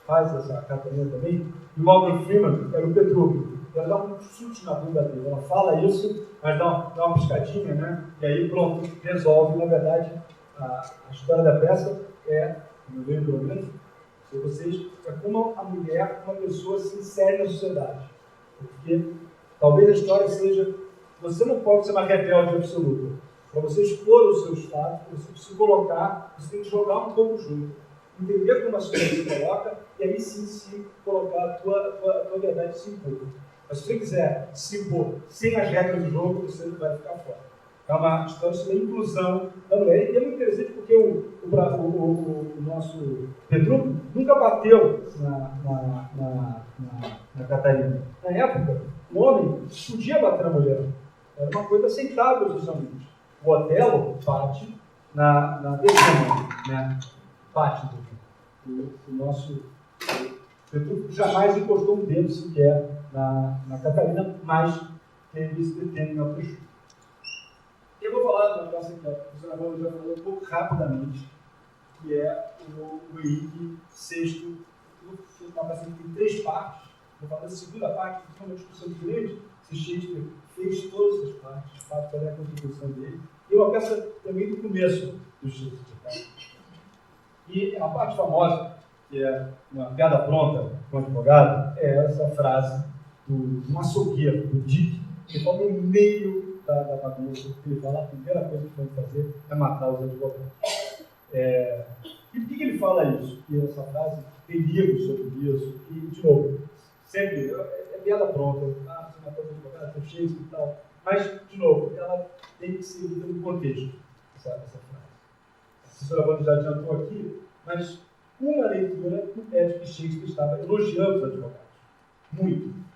faz essa Catarina também, e o Morgan Freeman era o Petrúquio. Ela dá um chute na bunda dele, ela fala isso, mas dá uma piscadinha, né? E aí pronto, resolve. Na verdade, a história da peça no meio pelo menos, se vocês, é como a mulher, uma pessoa se insere na sociedade. Porque talvez a história seja, você não pode ser uma rebelde absoluta. Para você expor os seus fatos, para você se colocar, você tem que jogar um pouco junto. Entender como a sociedade se coloca, e aí sim se colocar a tua verdade se impor. Mas se você quiser se impor sem as regras do jogo, você não vai ficar fora. É uma história sobre a inclusão da mulher. E é muito interessante porque o nosso Petrúquio nunca bateu na Catarina. Na época, o homem podia bater na mulher. Era uma coisa aceitável socialmente. O Otelo bate na Desdemona, né? Bate o nosso Petrúquio jamais encostou um dedo sequer na Catarina, mas teve esse determinado prejuízo. Eu vou falar da nossa aqui, a professora Paula já falou um pouco rapidamente. que é o Henrique VI, uma peça que tem 3 partes. Vou falar da segunda parte, que foi uma discussão grande, se Shakespeare fez todas as partes, qual é a contribuição dele, e uma peça também do começo do Shakespeare. Tá? E a parte famosa, que é uma piada pronta com o advogado, é essa frase do açougueiro, do Dick, que está no meio da bagunça, que ele fala: a primeira coisa que vamos fazer é matar os advogados. E por que ele fala isso? E essa frase tem livros sobre isso, e, de novo, sempre é piada pronta, você matou os advogados, é cheio e tal, mas, de novo, ela tem que ser lida no contexto, essa frase. A professora Wanda já adiantou aqui, mas uma leitura é de que Shakespeare estava elogiando os advogados. Muito.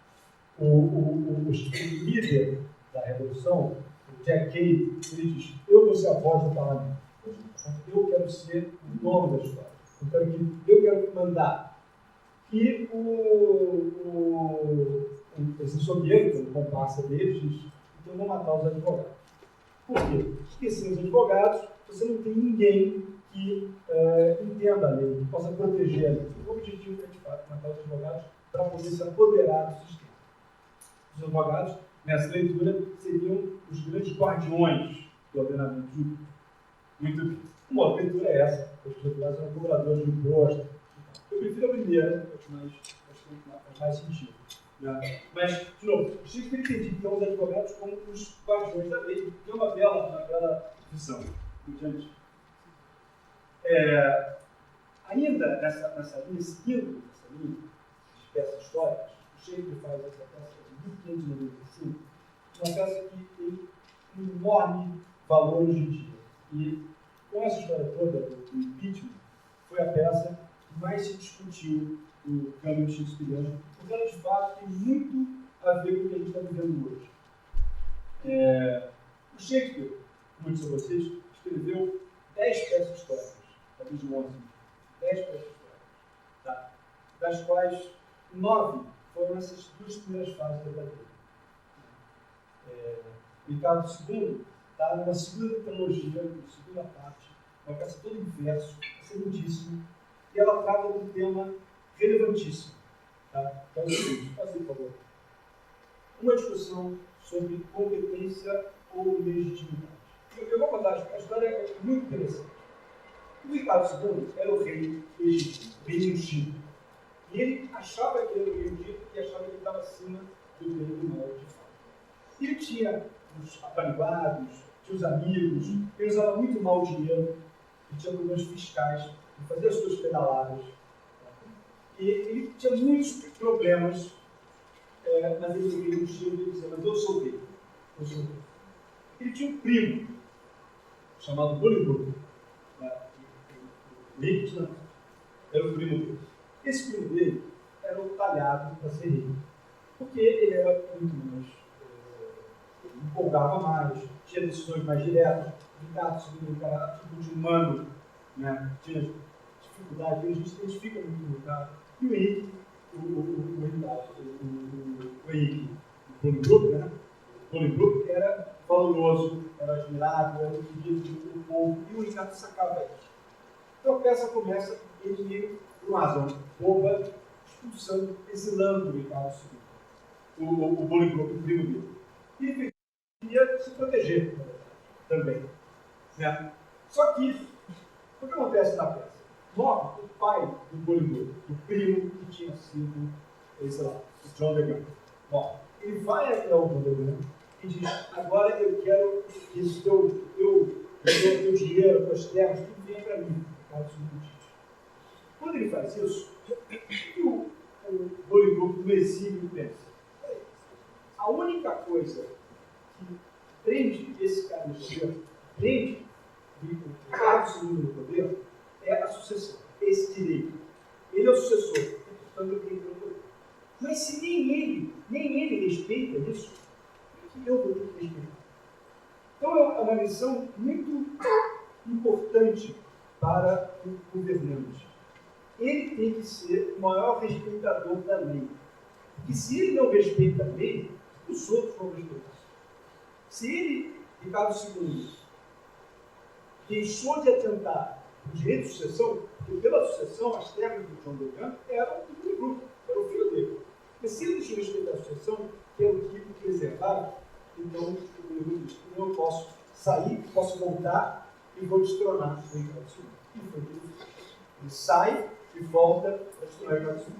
O líder da Revolução, o Jack Cade, ele diz: eu vou ser a voz do parlamento. Eu quero ser o nome da história. Eu quero mandar. E esse açougueiro, o comparsa deles, diz: então eu vou matar os advogados. Por quê? Porque sem os advogados, você não tem ninguém que entenda a lei, que possa proteger a lei. O objetivo é, de fato, matar os advogados para poder se apoderar do sistema. Os advogados, nessa leitura, seriam os grandes guardiões do ordenamento jurídico. Muito bem. Uma outra leitura é essa. Os advogados são cobradores de imposto. Eu prefiro a primeira, acho que faz mais sentido. Né? Mas, de novo, Shakespeare entendia então os advogados como os guardiões da lei, que é uma bela visão. Adiante. Ainda nessa linha, seguindo essa linha de peças históricas, o Shakespeare faz essa peça de 1595, uma peça que tem um enorme valor hoje em dia. E com essa história toda do impeachment, foi a peça que mais se discutiu no cânon shakespeariano, porque ela, de fato, tem muito a ver com o que a gente está vivendo hoje. O Shakespeare, como eu disse a vocês, escreveu 10 peças históricas, talvez 11, 10 peças históricas, tá? Das quais 9 foram essas 2 primeiras fases da vida. Ricardo II está numa segunda trilogia, na segunda parte, uma peça toda em verso, lindíssima, e ela trata de um tema relevantíssimo. Tá? Então é o seguinte, faça por favor. Uma discussão sobre competência ou legitimidade. Eu vou contar, a história é muito interessante. O Ricardo II era o rei legítimo, o rei ungido. E ele achava que ele era o rei ungido e achava que ele estava acima do rei do mal de fato. E ele tinha os apanivados, tinha os amigos, ele usava muito mal o dinheiro, ele tinha problemas fiscais, ele fazia as suas pedaladas. E ele tinha muitos problemas, mas ele veio ungido e dizia: mas eu sou o rei. Eu sou o rei. Ele tinha um primo, chamado Bolingbroke. Ele era o primo dele. Esse primo dele era o talhado para ser rei, porque ele era muito mais, ele empolgava mais, tinha decisões mais diretas. Ricardo II, um cara absolutamente humano, né? Tinha dificuldade, a gente se identifica muito com o Ricardo. E o Henrique, o Bolingbroke, né? O Bolingbroke era valoroso, era admirado, era querido do povo, e o Ricardo sacava isso. Então a peça começa, ele meio, por uma razão boba, expulsando, exilando o Ricardo II, o Bolingbroke, o primo dele. E ele queria se proteger, também. Né? Só que, o que acontece na peça? Morre o pai do Bolingbroke, o primo que tinha sido exilado, o John de Gaulle. Morre. Ele vai até o John de Gaulle e diz: agora eu quero que esse teu dinheiro, tuas terras, tudo venha para mim. Quando ele faz isso, o Bolingbroke no exílio pensa: a única coisa que prende esse cara no poder, prende o Ricardo II no poder, é a sucessão, esse direito. Ele é o sucessor, portanto eu tenho que ter o poder. Mas se nem ele respeita isso, eu vou ter que respeitar. Então é uma lição muito importante para o governante. Ele tem que ser o maior respeitador da lei. Porque se ele não respeita a lei, os outros vão respeitar. Se ele, Ricardo II, deixou de atentar o direito de sucessão, porque pela sucessão, as terras do John Duncan eram do Willie Brooke, era o filho dele. Mas se ele deixou respeitar a sucessão, que é o que preservar, então o Willie Brooke disse: então eu posso sair, posso voltar e vou destronar o Ricardo II. E foi o que ele fez. Ele sai e volta a destronar o Ricardo II.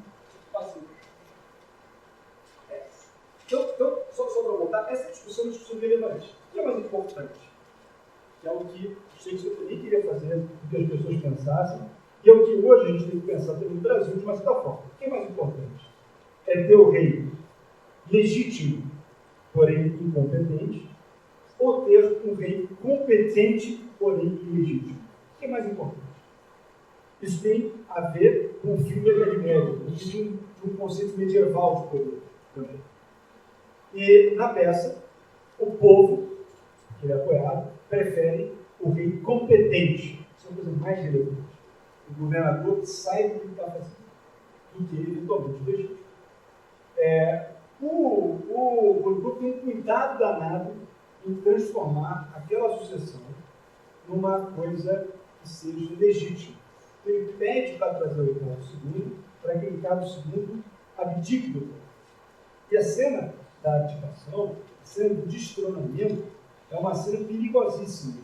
Então, só para voltar, essa discussão é uma discussão relevante. O que é mais importante? Que é o que o Shakespeare também queria fazer, o que as pessoas pensassem, e é o que hoje a gente tem que pensar também no Brasil de uma certa forma. O que é mais importante? É ter o rei legítimo, porém incompetente, ou ter um rei competente, porém ilegítimo? O que é mais importante? Isso tem a ver com o fim da Idade Média, de um conceito medieval de poder também. E na peça, o povo, que ele é apoiado, prefere o rei competente. Isso é uma coisa mais relevante. O governador que saiba o que está fazendo, do que ele eventualmente legítimo. O grupo tem um cuidado danado em transformar aquela sucessão numa coisa que seja legítima. Então, ele pede para trazer o Ricardo II, para que o Ricardo II abdique do poder. E a cena da abdicação, a cena do destronamento, é uma cena perigosíssima.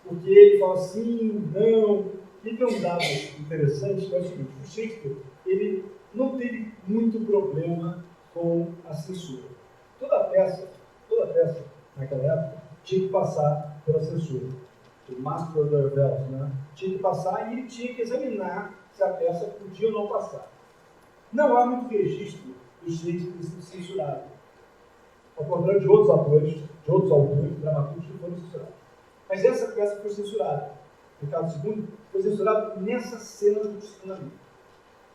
Porque ele fala assim, não. E tem um dado interessante, que é o seguinte: o Shakespeare, ele não teve muito problema com a censura. Toda peça, naquela época, tinha que passar pela censura. O Master of the Rebels, né? Tinha que passar e ele tinha que examinar se a peça podia ou não passar. Não há muito registro do Shakespeare ter sido censurado. Ao contrário de outros atores, de outros autores, dramaturgos que foram censurados. Mas essa peça foi censurada. Ricardo II foi censurado nessa cena do destronamento.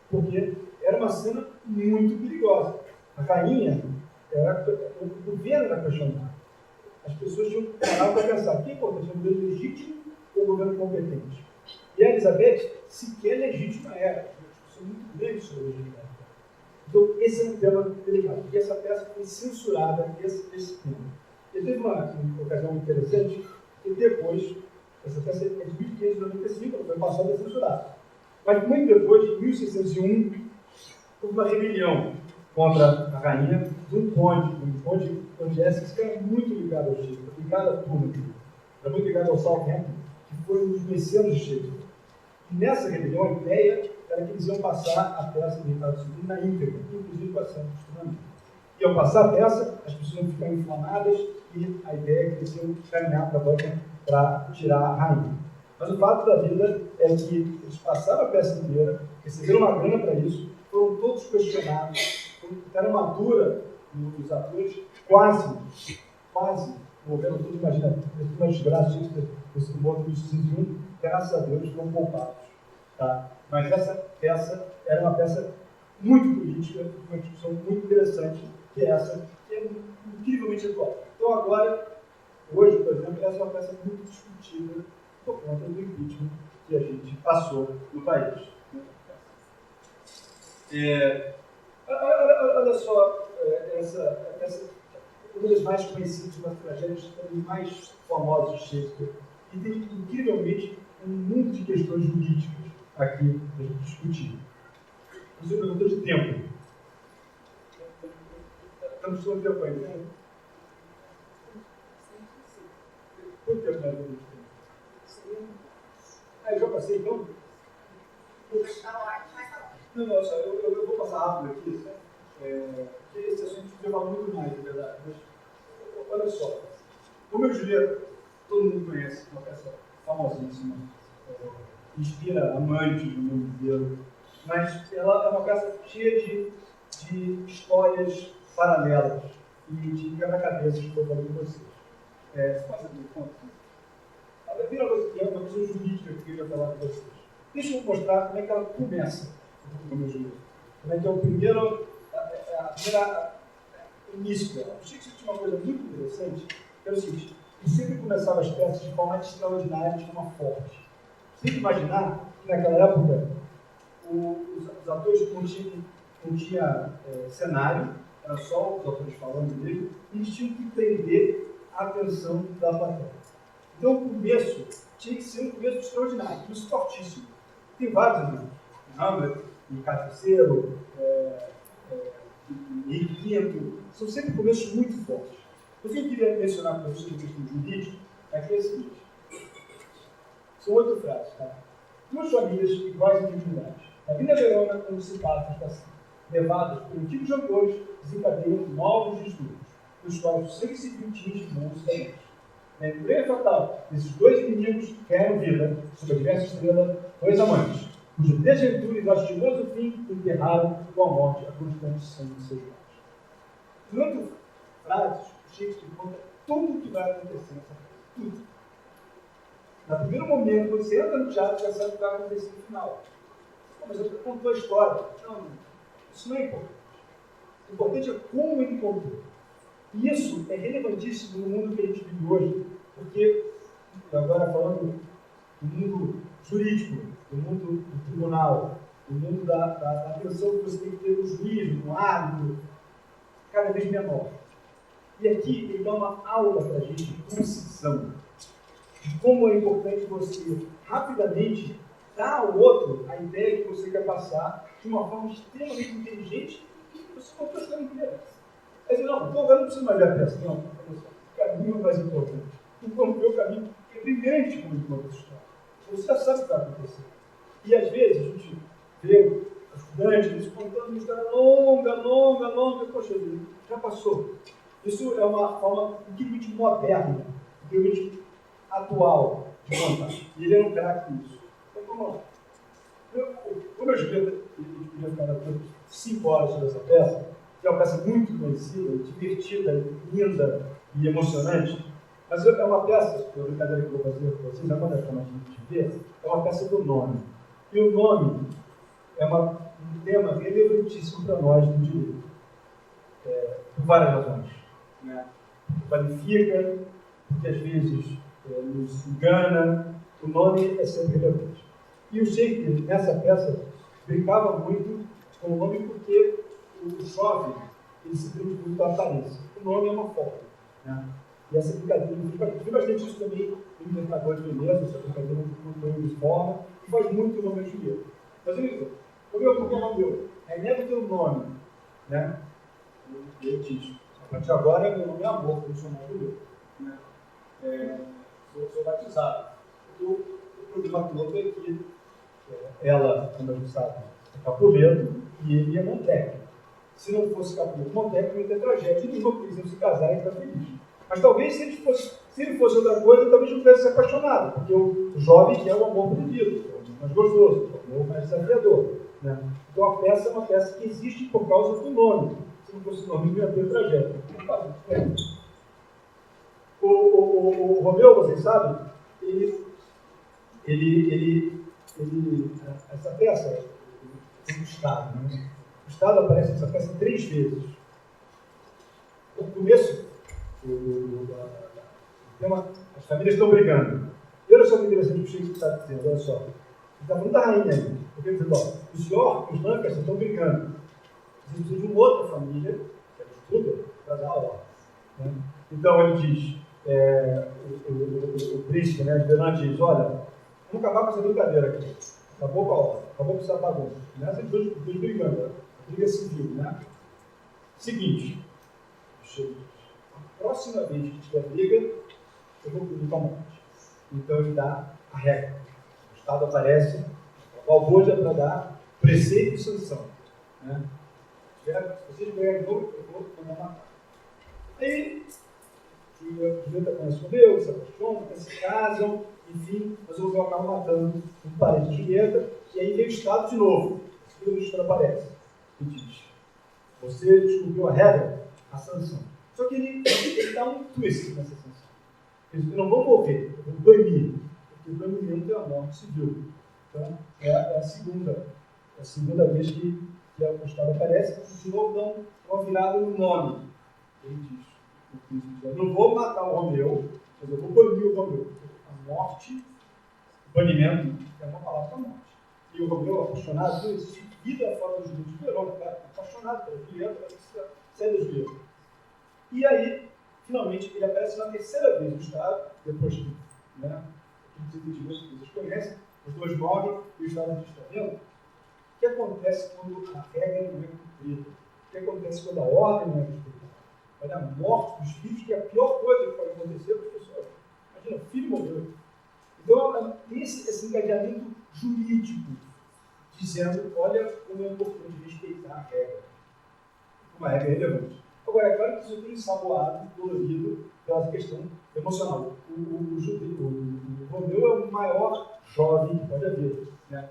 Porque era uma cena muito perigosa. A rainha, o governo era questionado. As pessoas tinham que parar para pensar: o que é importante? É o governo legítimo ou o governo competente? E a Elizabeth sequer legítima era. Uma discussão muito grande sobre a legitimidade. Então, esse é um tema delicado, porque essa peça foi censurada esse tema. E teve uma ocasião interessante, que depois, essa peça é de 1595, ela foi passada a censurada. Mas muito depois, em 1601, houve uma rebelião contra a rainha de um conde Essex, que era muito ligado ao Shakespeare, ligado à turma dele. Era muito ligado ao Southampton, que foi um dos mecenas de Shakespeare. E nessa rebelião, a ideia era que eles iam passar a peça de Ricardo II na íntegra, inclusive com a cena do destronamento. Iam passar a peça, as pessoas iam ficar inflamadas e a ideia é que eles iam caminhar para a banca para tirar a rainha. Mas o fato da vida é que eles passaram a peça inteira, receberam uma grana para isso, foram todos questionados, era uma dura dos atores, quase, o governo todo, imagina, uma desgraça, esse morto de 1601, graças a Deus, foram poupados. Tá? Mas essa peça era uma peça muito política, uma discussão muito interessante, que é essa, que é incrivelmente atual. Então agora, hoje, por exemplo, essa é uma peça muito discutida por conta do impeachment que a gente passou no país. Olha só, essa uma das mais conhecidas, uma das tragédias também mais famosas de Shakespeare, e tem, incrivelmente, um mundo de questões jurídicas aqui para a gente discutir. Você perguntou de tempo. Estamos com tempo ainda, né? Quanto tempo mais ou menos tempo? Eu já passei, então? Não, eu vou passar rápido aqui, porque esse assunto leva muito mais, na verdade. Mas, olha só, Romeu e Julieta, todo mundo conhece, uma peça famosíssima, inspira amantes do mundo inteiro, mas ela é uma peça cheia de histórias paralelas e de quebra-cabeças que eu falei com vocês. Você pode me conta? A primeira coisa que é uma questão jurídica que eu queria falar com vocês. Deixa eu mostrar como é que ela começa, como é que é o primeiro início dela. O Shakespeare tinha uma coisa muito interessante, que era o seguinte: ele sempre começava as peças de forma extraordinária, de forma forte. Você tem que imaginar que naquela época os atores não tinham cenário, era só os atores falando dele, e eles tinham que prender a atenção da plateia. Então, o começo tinha que ser um começo extraordinário, começo fortíssimo. Tem vários exemplos. Hamlet, Carniceiro, Henrique V, são sempre começos muito fortes. O que eu queria mencionar para vocês, na questão jurídica, é que é o seguinte. São 8 frases, tá? 2 famílias iguais em dignidade. Na Vila Verona, quando se passa a estação, levadas por antigos autores, desencadeiam novos distúrbios, dos quais os 120 bons também. Na empresa fatal, esses 2 inimigos querem vida, sob a diversa estrela, 2 amantes, cuja desventura e lastimoso fim enterraram com a morte a constante sangue de seus lares. Em 8 frases, o Shakespeare conta tudo o que vai acontecer nessa frase. Tudo. No primeiro momento, quando você entra no teatro, já sabe o que vai acontecer no final. Mas eu contou a história. Não, isso não é importante. O importante é como ele contou. E isso é relevantíssimo no mundo que a gente vive hoje, porque, agora falando do mundo jurídico, do mundo do tribunal, do mundo da atenção que você tem que ter no juiz, no árbitro, cada vez menor. E aqui ele dá uma aula para a gente de concisão, de como é importante você rapidamente dar ao outro a ideia que você quer passar de uma forma extremamente inteligente e você contou a história inteira. Aí você, não, agora não preciso mais ver a peça. Não, o caminho é mais importante. O caminho é brilhante como ele conta a história. Você já sabe o que vai acontecer. E às vezes a gente vê estudantes eles contando uma história longa, poxa, já passou. Isso é uma forma incrivelmente moderna, incrivelmente atual de contar. E ele é um craque nisso. Então vamos lá. Como eu podia ficar 5 horas sobre essa peça, que é uma peça muito conhecida, divertida, linda e emocionante, mas é uma peça, a brincadeira que eu vou fazer para vocês, agora é mais de ver, é uma peça do nome. E o nome é um tema relevantíssimo para nós no direito, por várias razões. Né? Qualifica, porque às vezes nos engana, o nome é sempre relevante. E o Shakespeare, nessa peça, brincava muito com o nome porque o jovem ele se prende muito à aparência. O nome é uma forma. Né? E essa brincadeira, eu vi bastante isso também no Mercador de Veneza, essa brincadeira de forma, e faz muito o nome de Julieta. Mas ele porque é nome meu, renega o teu nome. Né? Ele diz, a partir de agora, meu nome é Amor, vou chamar Julieta. Né? Sou batizado. O problema todo é que ela, como a gente sabe, é Capuleto e ele é Montecchio. Se não fosse Capuleto e Montecchio, não ia ter tragédia nenhuma, porque eles iam se casar e estar felizes. Mas talvez, se ele fosse outra coisa, talvez não tivesse se apaixonado, porque o jovem quer o amor proibido, o mais gostoso, o amor mais desafiador. Né? Então a peça é uma peça que existe por causa do nome. Se não fosse o nome, não ia ter tragédia. O Romeu, vocês sabem, essa peça tem um Estado. Né? O Estado aparece nessa peça 3 vezes. No começo, as famílias estão brigando. E olha só que interessante o que o Chico está dizendo, olha só. Ele está falando da rainha ainda. Porque ele diz, ó, os York, os Lancashire estão brigando. Eles precisam de uma outra família, que é o Tudor, para dar aula. Né? Então ele diz, o príncipe, né, Fernando diz, olha, vamos acabar com essa brincadeira aqui. Acabou com a hora, acabou com essa bagunça. Nessa de dois brigando, briga civil, né? Seguinte, a próxima vez que tiver briga, eu vou punir com a morte. Então ele dá a regra. O Estado aparece, o Alboja para dar preceito e sanção. Né? Se vocês ganharem de novo, eu vou mandar matar. Aí, Julieta conhece o Romeu, se apaixonam, se casam, enfim, mas o Romeu acaba matando um parente de Julieta, e aí vem o Estado de novo. O segundo Estado aparece e diz: você descobriu a regra, a sanção. Só que ele dá um twist nessa sanção. Ele diz: eu não vou morrer, eu vou banir, porque o banimento é a morte civil. Então, é a segunda vez que o Estado aparece, e de novo dão uma virada no nome. Ele diz: eu não vou matar o Romeu, mas eu vou banir o Romeu. A morte, o banimento, é uma palavra para a morte. E o Romeu, apaixonado, não existe vida fora do Julieta de Verona, cara, apaixonado pela Julieta, ela precisa sair da Julieta. E aí, finalmente, ele aparece na terceira vez no Estado, depois que desentendimentos que vocês conhecem, os dois morrem e o Estado diz, está vendo? O que acontece quando a regra não é cumprida? O que acontece quando a ordem não é respeitada? Olha, a morte dos filhos, que é a pior coisa que pode acontecer para as pessoas. Imagina, o filho morreu. Então, tem esse encadeamento jurídico, dizendo, olha como é importante respeitar a regra. Uma regra relevante. Agora, é claro que isso é tudo ensaboado, dolorido, pela questão emocional. O Romeu é o maior jovem que pode haver. Né?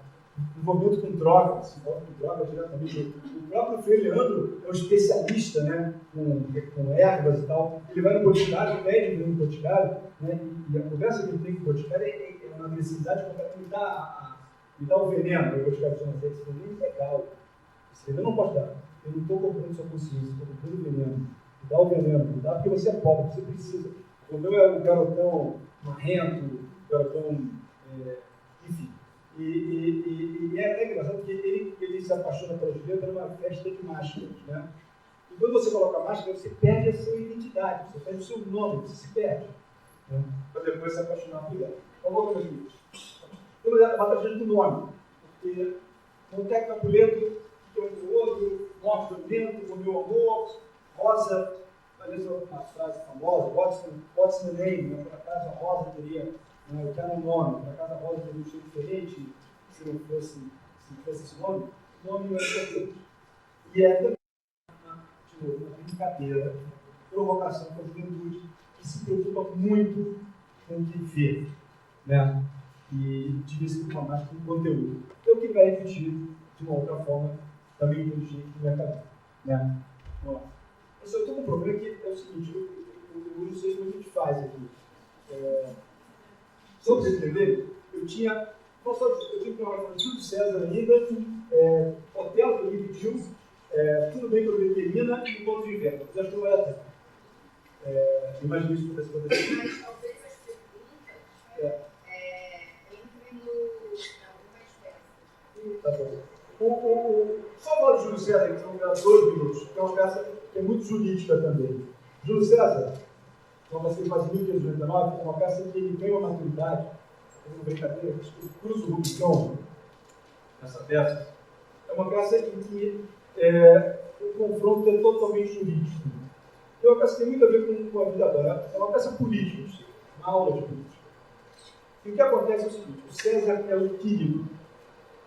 Envolvimento com drogas, se envolve com drogas diretamente. O próprio Frei Leandro é um especialista, né, com ervas e tal. Ele vai no boticário, pede para ir no boticário, né, e a conversa que ele tem com o boticário é uma agressividade completa. Me dá o veneno. O boticário chama assim, esse veneno é legal. Esse veneno não pode dar. Eu não estou comprando sua consciência, estou comprando o veneno. Me dá o veneno, me dá porque você é pobre, você precisa. O meu é um garotão marrento, garotão, enfim. E é até engraçado porque ele se apaixona pela Julieta numa festa de máscaras, né? E quando você coloca a máscara, você perde a sua identidade, você perde o seu nome, você se perde. Né? Para depois se apaixonar por ela. Então, vamos ver aqui. Temos a tragédia do nome. Porque Monteco Capuleto, que é o outro, Morte do Vento, O Meu Amor, Rosa, parece uma frase famosa, What's the name? Né? Por acaso a Rosa teria, né, o que era o nome, por acaso a Rosa teria um jeito diferente, se não fosse esse nome, o nome não é importante. E é também, de novo, uma brincadeira, provocação para a juventude, que se preocupa muito com o que vê, né? E devia se preocupar mais com o conteúdo. É o que vai repetir de uma outra forma, também inteligente no mercado. Né? Bom, eu estou com um problema que é o seguinte, eu não sei como a gente faz aqui. Só para vocês entenderem, eu tinha uma hora de Júlio César ainda, Otelo que me pediu, Tudo Bem que eu Determina e o Ponto de Inverno. Mas acho que não vai dar tempo. Imagina isso pudesse acontecer. Mas talvez as perguntas entrem em alguma espécie. Tá bom. Só falar de Júlio César, que são 2 minutos, que é uma peça que é muito jurídica também. Júlio César, que é uma peça que faz em 1589, é uma peça que ele tem uma maturidade, uma brincadeira, cruza o Rubicão, essa peça. É uma peça em que o confronto é totalmente jurídico. É uma peça que tem muito a ver com a vida agora. É uma peça política, uma aula de política. E o que acontece é o seguinte, o César é o querido.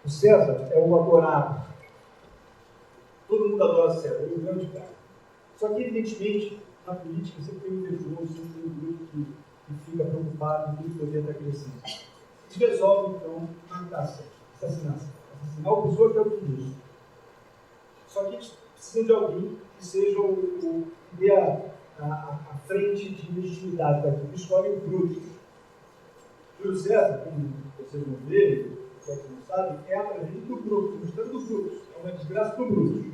O César é o adorado. Todo mundo adora César, ele é o grande cara. Só que, evidentemente, na política sempre tem um invejoso, sempre tem um grupo que fica preocupado com o poder está crescendo. Eles resolvem, então, matar César, assassinar a pessoa que é o querido. Só que eles precisam de alguém que seja o que dê a frente de legitimidade daquilo. Escolhem o Brutus. Júlio César, como vocês vão ver, vocês não sabem, é a tragédia do Brutus, a história do Brutus. É uma desgraça do Brutus.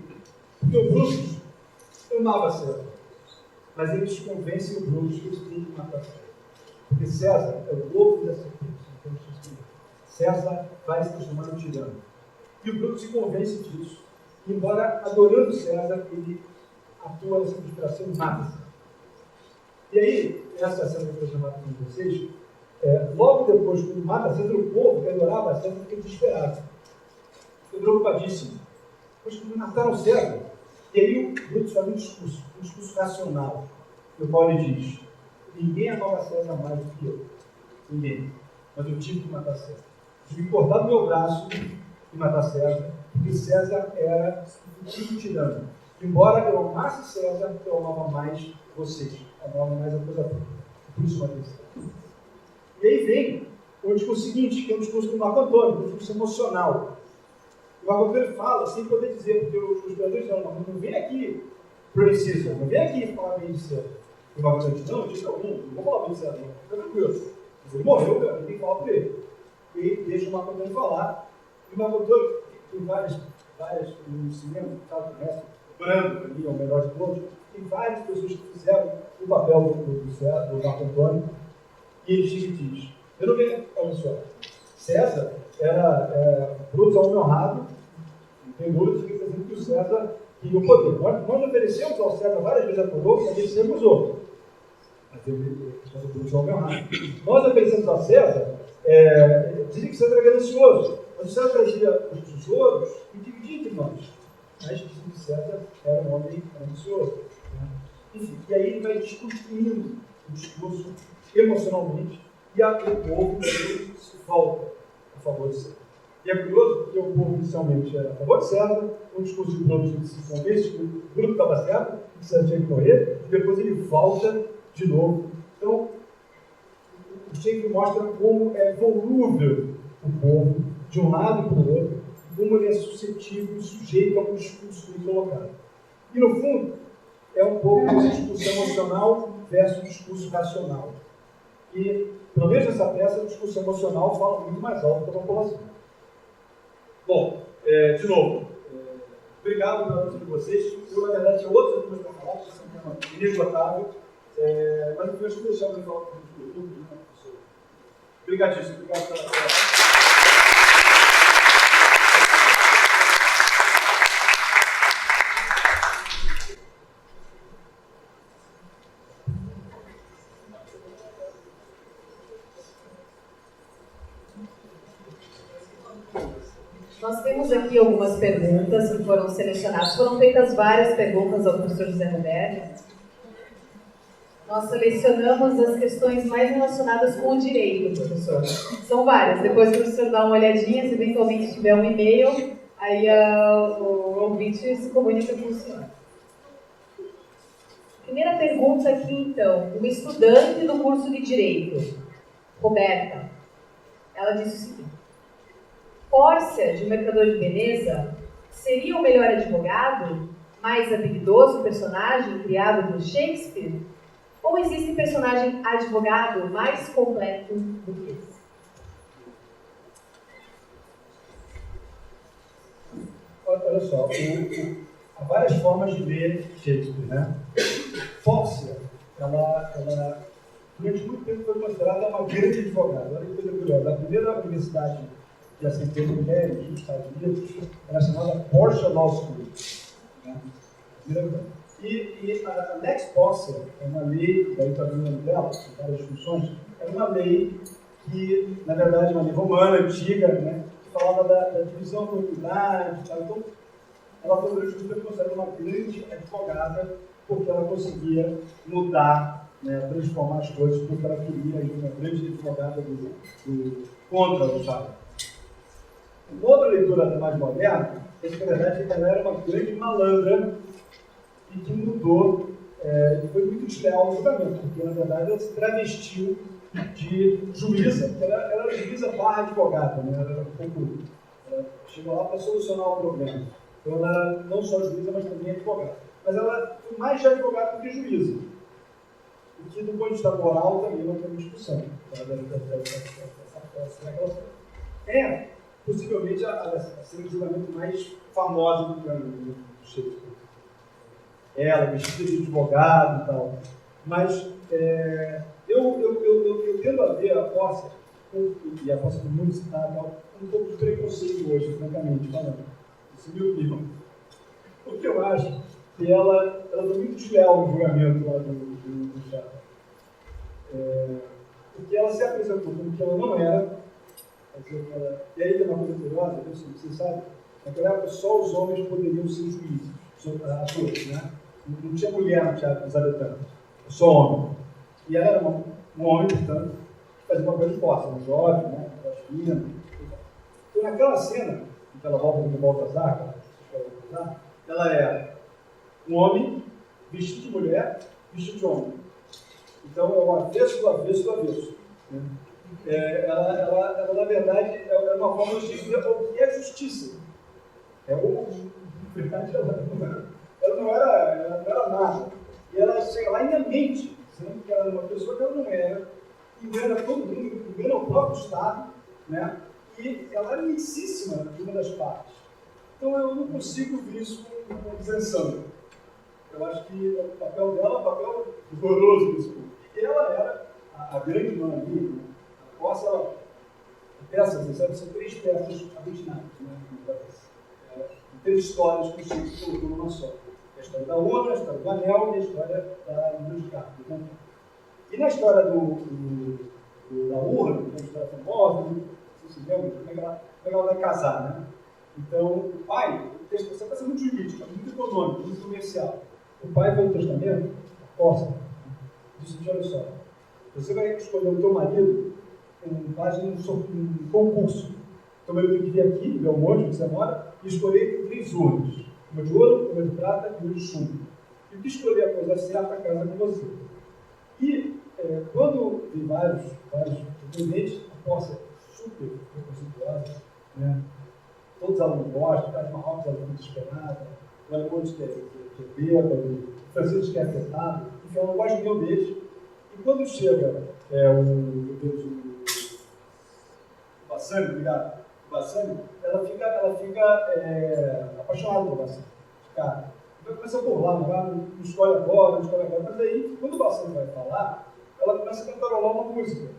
Porque o Brutus amava César, mas eles convencem o Brutus que eles têm que matar César. Porque César é o ovo da serpente. César vai se transformar no tirano. E o Brutus se convence disso. E, embora adorando César, ele atua nessa conspiração e mata César. E aí, essa cena que eu estou chamando com vocês, logo depois, quando mata César, o povo que adorava César fica desesperado. Fica preocupadíssimo. Pois que mataram César. E aí o Brutus faz um discurso racional, no qual ele diz: ninguém amava César mais do que eu. Ninguém. Mas eu tive que matar César. Tive que cortar do meu braço e matar César, porque César era um tipo tirano. Embora eu amasse César, eu amava mais vocês. Eu amava mais a coisa toda. Por isso matei César. E aí vem o discurso seguinte, que é um discurso do Marco Antônio, um discurso emocional. O Marco Antônio fala sem poder dizer, porque os historiadores falam, não vem aqui preciso, não vem aqui falar bem de César. E o Marco Antônio diz, não, diz algum, não vou falar bem de César, não, fica tranquilo. Mas ele morreu, cara, tem que falar por ele. E deixa o Marco Antônio falar. E o Marco Antônio tem várias no cinema, sabe, conhece, o Brando, para mim, é o melhor de todos, tem várias pessoas que fizeram o papel do Marco Antônio, e ele chega e diz, eu não vejo, olha só, César era Brutus ao meu honrado, tem Brutus que dizendo que o César queria o poder. Nós oferecemos ao César várias vezes a coroa, mas ele sempre usou. Mas mas o João Bernardo. Nós oferecemos a César, dizem que César era ganancioso, mas o César trazia os tesouros e dividia entre nós. Mas dizem que César era um homem ganancioso. Né? Enfim, e aí ele vai desconstruindo o discurso emocionalmente e o povo se volta a favor de César. E é curioso porque o povo inicialmente era a favor de César, um discurso de Bruno se convence que o Bruno estava certo, que César tinha que morrer, e depois ele volta de novo. Então, o Shakespeare mostra como é volúvel o povo, de um lado para o outro, como ele é suscetível e sujeito ao discurso que ele colocado. E, no fundo, é um pouco essa discussão emocional versus discurso racional. E, pelo menos nessa peça, o discurso emocional fala muito mais alto que a população. Bom, de novo, obrigado pela atenção de vocês. Eu, na verdade, tinha outras coisas para falar, porque isso é um tema inesgotável, mas eu acho que deixar eu falar com o YouTube, né, professor? Obrigadíssimo, obrigado pela Nós temos aqui algumas perguntas que foram selecionadas. Foram feitas várias perguntas ao professor José Roberto. Nós selecionamos as questões mais relacionadas com o direito, professor. São várias. Depois o professor dá uma olhadinha, se eventualmente tiver um e-mail, aí o ouvinte se comunica com o senhor. Primeira pergunta aqui, então. Uma estudante do curso de Direito, Roberta, ela disse o seguinte: Pórcia, de Mercador de Veneza, seria o melhor advogado, mais habilidoso personagem criado por Shakespeare? Ou existe personagem advogado mais completo do que esse? Olha só, há várias formas de ler Shakespeare, né? Pórcia, ela durante muito tempo foi considerada uma grande advogada. Olha que coisa curiosa. A primeira universidade que aceitou mulheres nos Estados Unidos era chamada Portia Law School. Né? E a Lex Pórcia é uma lei, daí está vendo o nome dela, com várias funções, é uma lei que, na verdade, é uma lei romana, antiga, né? Que falava da divisão da propriedade e tal. Então, ela foi durante muito tempo considerada uma grande advogada, porque ela conseguia mudar, né, transformar as coisas porque ela queria, uma grande advogada contra o Estado. Uma outra leitura mais moderna é que, na verdade, ela era uma grande malandra e que mudou, e foi muito desleal no julgamento, porque, na verdade, ela se travestiu de juíza, ela era juíza barra advogada, né? Ela era um pouco, chegou lá para solucionar o problema. Então, ela era não só juíza, mas também advogada. Mas ela foi mais de advogada do que juíza. O que, do ponto de vista moral, também não tem discussão. Possivelmente a cena de julgamento mais famosa do Shakespeare. Ela, vestida de advogado e tal. Mas eu tendo a ver a Pórcia, e a Pórcia foi muito citada, um pouco de preconceito hoje, francamente falando. Isso é minha opinião. Porque eu acho que ela foi muito desleal no julgamento lá do Chato. Porque ela se apresentou como que ela não era. E aí tem uma coisa curiosa, você sabe, naquela época só os homens poderiam ser juízes, atores, né? Não tinha mulher no teatro elizabetano, só homem. E ela era um homem, portanto, que fazia uma coisa de Pórcia, um jovem, né? Fina. Então, naquela cena, que ela volta no Baltazar, ela é um homem vestido de mulher, vestido de homem. Então, é o avesso do avesso do avesso. Né? Ela, na verdade, é uma forma de dizer o que é justiça. Na verdade, ela não era nada. E ela chega lá e ainda mente, dizendo que ela era uma pessoa que ela não era, engana todo mundo, engana o próprio Estado, né? E ela é amicíssima de uma das partes. Então eu não consigo ver isso com isenção. Eu acho que o papel dela é um papel horroroso nesse ponto. E ela era a grande mãe ali, a Pórcia, ela peças, você sabe, são 3 peças aglutinadas, né? 3 histórias que o Shakespeare colocou numa só. A história da Ona, a história do Anel e a história da Ilha de Carpo. E na história da urna, que é uma história famosa, você se lembra como é que ela vai casar, né? Então, o pai, você está sendo muito jurídico, muito econômico, muito comercial. O pai, pelo testamento, aposta, disse: olha só, você vai escolher o teu marido com base num concurso. Então, ele tem que vir aqui, ver o monte que você mora, e escolher 3 urnas: uma de ouro, uma de prata e uma de chumbo. E o que escolher a coisa certa, casa com você. E quando vi vários pretendentes, a posse super preconceituosa, né? Todos os alunos gostam, Taj Mahal é muito desesperada, o alemão que é bêbado, o francês que é afetado, enfim, eu não gosto nenhum deles. E quando chega o Bassani, obrigado, o Bassani, ela fica apaixonada pelo Bassani, cara. Então começa a burlar, não escolhe agora, mas aí, quando o Bassani vai falar, ela começa a cantarolar uma música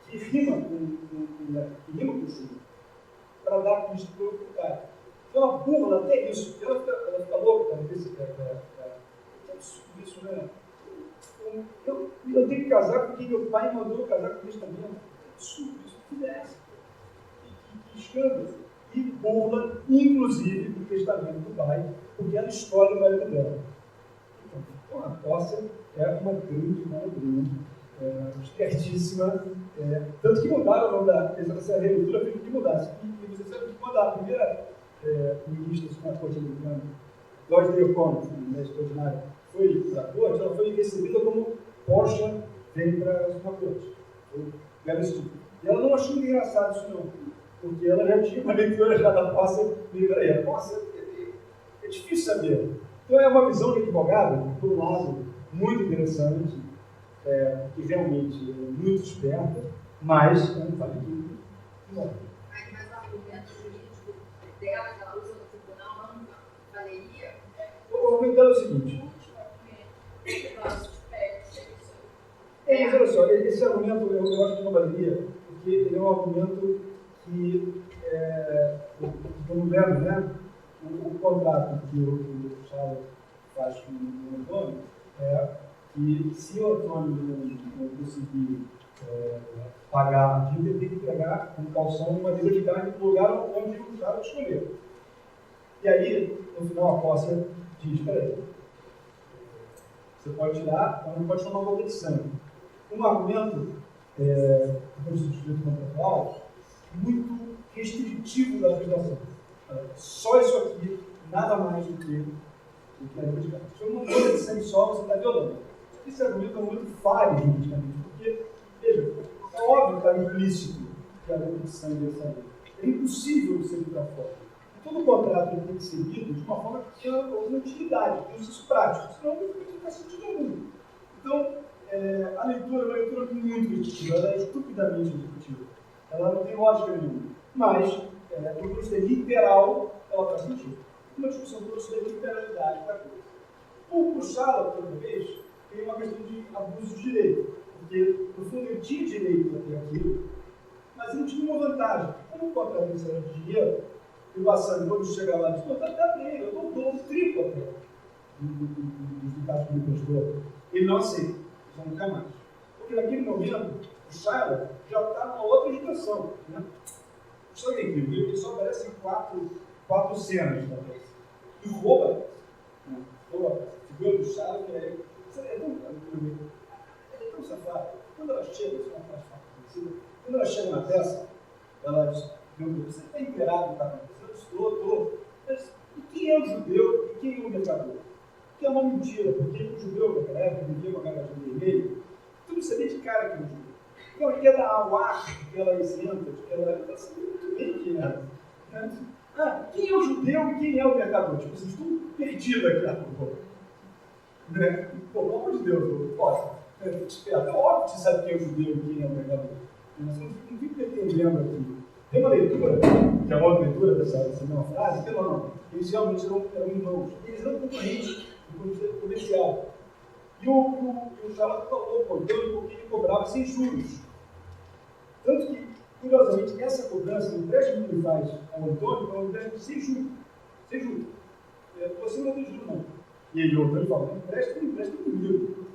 que rima com o chumbo, para dar pista para o cara. Então ela burla até isso, ela fica louca, ela pensa que é absurdo isso, né? Eu tenho que casar com quem meu pai mandou casar com o testamento. É absurdo isso, que desce. Que escândalo. E burla, inclusive, o testamento do pai, porque ela escolhe o marido dela. Então, a posse é uma grande malandrinha, espertíssima, tanto que mudaram o nome essa releitura fez com que mudasse. E você sabe que quando a primeira ministra da Suprema Corte Americana, Lloyd Day O'Connor, né, extraordinária, foi para a corte, ela foi recebida como Porsche vem para a Suprema Corte. E ela não achou engraçado isso não, porque ela já tinha uma leitura já da posse, peraí, a posse é difícil saber. Então é uma visão de advogado, por um lado, muito interessante, que realmente é muito esperta, mas, como falei, não. Mas o argumento jurídico dela, que ela usa no tribunal, não valeria? O argumento dela é o seguinte. Mas olha só, esse argumento eu acho que não valeria, porque ele é um argumento que, como lembro, né, o contrato que o Charles faz com o Antônio que se o Antônio não conseguir pagar a dívida, ele tem que entregar como calção uma libra de carne no lugar onde o Charles escolheu. E aí, no final, a posse diz: peraí, você pode tirar, mas não pode tomar gota de sangue. Um argumento do direito contratual muito restritivo da legislação. Só isso aqui, nada mais do que a libra de carne. Se eu não gota de sangue só, você está violando. Esse argumento é muito falho juridicamente, porque, veja, é óbvio que está implícito que a libra de sangue é essa lei. É impossível ser para fora. Todo contrato tem que ser lido de uma forma que tenha alguma utilidade, tenha um uso prático, senão não faz sentido algum. Então, a leitura é uma leitura muito restritiva, ela é estupidamente restritiva. Ela não tem lógica nenhuma. Mas, por ser literal, ela faz sentido. Uma discussão sobre literalidade da coisa. Por puxá-la por outra vez, tem uma questão de abuso de direito. Porque, no fundo, ele tinha direito a ter aquilo, mas ele tinha uma vantagem. Como o contrato era de dinheiro, e o Bassani, quando chega lá, diz: tá bem, eu dou um triplo até dos ditados que ele prestou. Ele não aceita, já nunca mais. Porque naquele momento, o Shiloh já está numa outra geração. Né? Isso é incrível, ele só aparece em quatro cenas da peça. E rouba a figura do Shiloh, que é tão safado. Quando ela chega, isso é uma frase conhecida, quando ela chega na peça, ela diz: meu Deus, você está inteirado do que está acontecendo? Estou. Mas e quem é o judeu e quem é o mercador? Que é uma mentira, porque o judeu naquela época vivia com a garagem vermelha, tu não sabia de cara que é o judeu. Então ele quer dar ao ar que ela é isenta, que ela sabia muito bem quem era. Quem é o judeu e quem é o mercador? Tipo, vocês estão perdidos aqui na rua. Né? Pô, pelo amor de Deus, posso. É óbvio que você sabe quem é o judeu e quem é o mercador. Você não fica entendendo aqui. Tem uma leitura, que é uma outra leitura dessa mesma frase, que não. Eles realmente eram irmãos. Eles eram concorrentes do comercial. E o Charlotte falou, porque ele cobrava sem juros. Tanto que, curiosamente, essa cobrança, o empréstimo que ele faz ao Antônio, é um empréstimo sem juros. Sem juros. Você não tem juros, não. E ele, o Antônio fala: empréstimo comigo.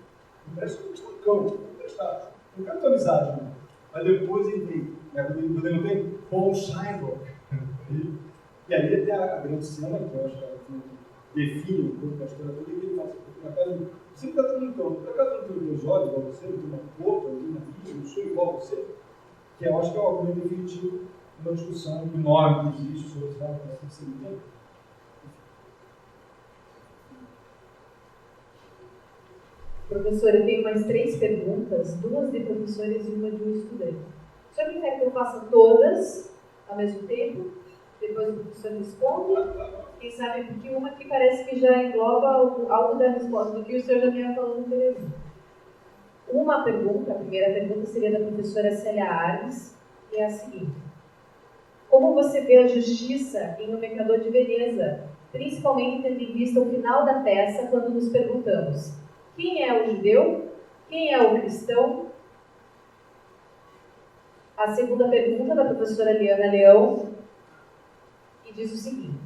parece um cão, não quero tua amizade, não. Mas depois ele vem, quando ele não tem, Paul Scheinberg. E aí tem a grande cena, que eu acho que define um pouco da história toda, que ele fala assim, por acaso, você está tendo um cão, por acaso não tem meus olhos igual você, não tem uma boca, não tem uma vida, não sou igual a você, que eu acho que é o argumento definitivo de uma discussão enorme que existe sobre essa sensibilidade. Professor, eu tenho mais 3 perguntas, 2 de professores e uma de um estudante. O senhor quer que eu faça todas ao mesmo tempo? Depois o professor responde? Quem sabe, porque uma que parece que já engloba algo da resposta do que o senhor já vinha falando anteriormente. Uma pergunta, a primeira pergunta seria da professora Célia Arnes, e é a seguinte. Como você vê a justiça em O Mercador de Veneza, principalmente tendo em vista o final da peça, quando nos perguntamos quem é o judeu, quem é o cristão? A segunda pergunta da professora Liana Leão, que diz o seguinte.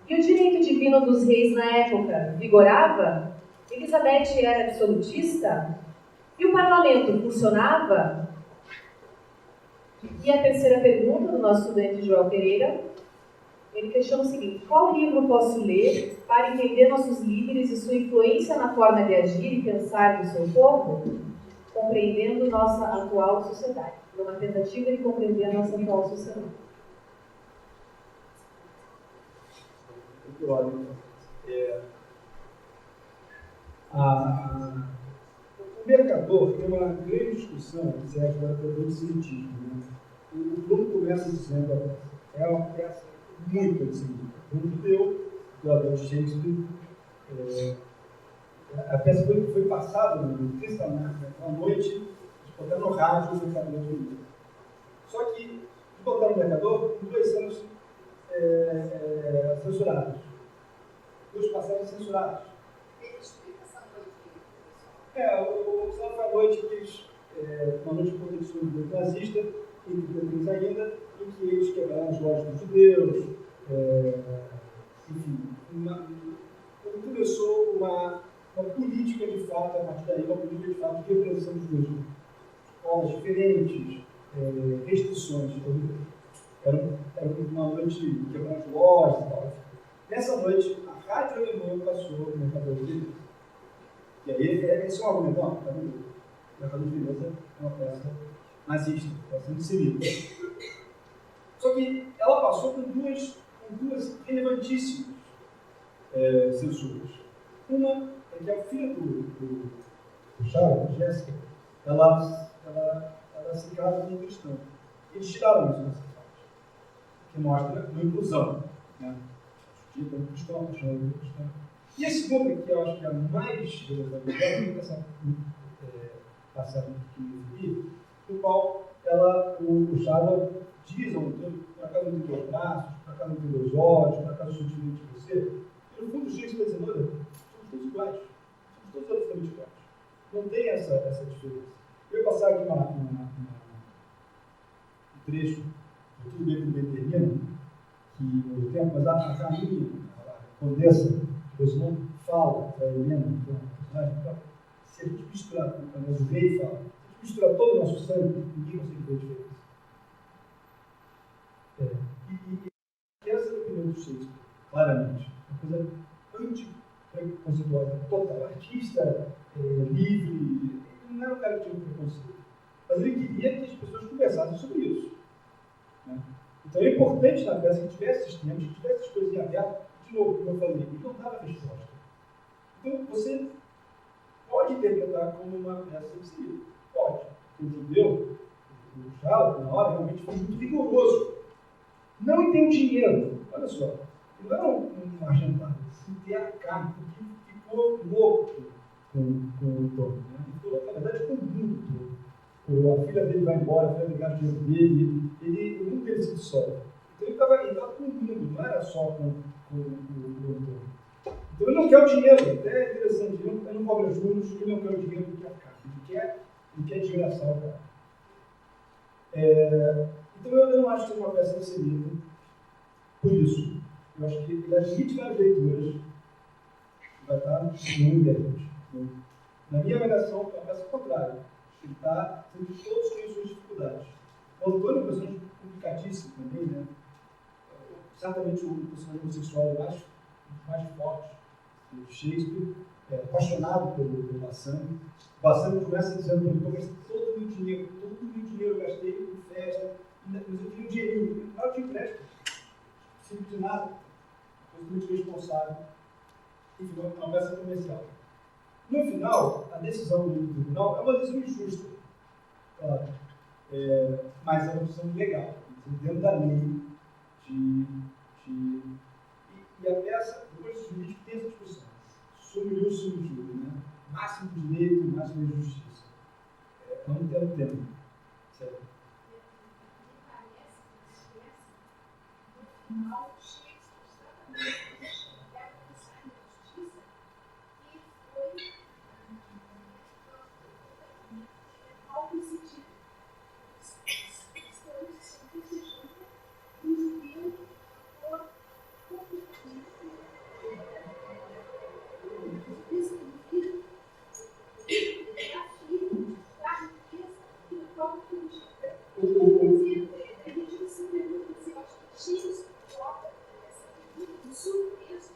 E o direito divino dos reis na época vigorava? Elizabeth era absolutista? E o parlamento funcionava? E a terceira pergunta do nosso estudante Joel Pereira, ele questiona o seguinte: qual livro posso ler para entender nossos líderes e sua influência na forma de agir e pensar do seu povo, compreendendo nossa atual sociedade? Numa tentativa de compreender a nossa atual sociedade. O Mercador tem uma grande discussão, se é a história do antissemitismo. Né? O Bruno começa dizendo é uma peça muito antissemita. Um judeu, do Adolf Shakespeare, a peça foi passada no Testament, uma noite, de botar no rádio o Mercador de Veneza. Só que, de botar no Mercador, em 2 anos censurados. 2 passagens censurados. O Oxfam foi a noite que eles, uma noite de proteção do nazista, e ainda, em que eles quebraram as lojas dos judeus, enfim, começou uma política de fato, a partir daí, uma política de fato de repressão dos judeus. Escolas diferentes, restrições. Era uma noite de quebrar as lojas e tal. Nessa noite, a rádio alemã passou no Mercador de Veneza. E aí, esse é um argumento, não, tá vendo? O Mercador de Veneza é uma peça nazista, peça antissemita. Só que ela passou com duas relevantíssimas censuras. Uma é que a filha do Charles, Jéssica, ela se casa com um cristão. Eles tiraram isso dessa parte, que mostra uma inclusão. Né? Judia como cristão, Charles como cristão. E a segunda, que eu acho que é a mais relevante, essa passagem que eu vi, no qual o Charles diz ao autor, por acaso não tem 2 braços, por acaso não tem 2 olhos, por acaso eu sou diferente de você. E no fundo, o Shakespeare está dizendo, olha, somos todos iguais, somos todos absolutamente iguais. Não tem essa diferença. Eu vou passar aqui um trecho, de Tudo Bem Tudo Bem Termina, que no tempo, mas a rainha, a condessa, Deus não fala para a Helena, se a gente misturar, mas o rei fala, se a gente misturar todo o nosso sangue, ninguém consegue ver a diferença. E essa é a opinião do Shakespeare, claramente. Uma coisa antipreconceituosa, total. Artista, livre, ele não era um cara que tinha um preconceito. Mas ele queria que as pessoas conversassem sobre isso. Né? Então é importante na peça que tivesse esses temas, que tivesse essas coisas em aberto. De novo, como eu falei, ele não dava resposta. Então você pode interpretar como uma peça antissemita. Pode. O judeu, o Charles, na hora, realmente foi muito rigoroso. Não tem o dinheiro. Olha só. Não era um argentado. Se tem a carne, porque ficou louco com o Tom. Né? Ficou, na verdade, com o mundo. A filha dele vai embora, a filha dele gasta dinheiro dele, ele não teve esse dissolve. Então ele estava com o mundo, não era só com o Tom. Então ele não quer o dinheiro, até é interessante, ele não cobra juros, ele não quer o dinheiro, ele quer a carne, ele quer desgraçar o cara. Então eu não acho que é uma peça antissemita por isso. Eu acho que ele admite várias leituras, vai estar no internet. Na minha avaliação, é uma peça contrária. Ele está sendo que todos têm suas dificuldades. O autor é um personagem complicadíssimo também, né? Certamente o personagem homossexual eu acho mais forte. O Shakespeare é apaixonado pelo Bassanio. O Bassanio começa dizendo para ele: todo o meu dinheiro eu gastei em festa, mas eu tinha um dinheirinho, não te empresto. Não de nada. Eu sou muito responsável. Enfim, é uma peça comercial. No final, a decisão do tribunal é uma decisão injusta, claro, mas é uma decisão legal, dentro da lei. E a peça, depois do jurídico, tem essa discussão. Sumiu, né? Máximo de direito, máximo de justiça. Vamos ter um tempo. Certo? Ao Shakespeare, exatamente, é o Conselho da Justiça, que foi algo sentido. Estamos desejando um juízo por isso significa a filha, a riqueza e o próprio juízo. A gente se pergunta se eu acho que X surpresa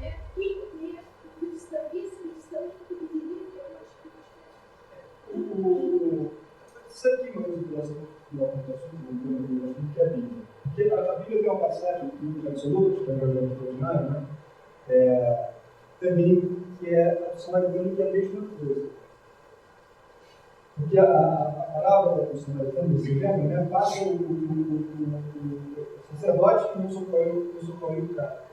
é entender o cristão, esse cristão que deveria ter uma Sabe que uma coisa que eu acontece muito que é a Bíblia. Porque a Bíblia tem uma passagem muito absoluta, que é um extraordinário, né? Também que é a samaritana, que é a mesma coisa. Porque a parábola do samaritano, você lembra, né? Passa o sacerdote que não socorre o cara.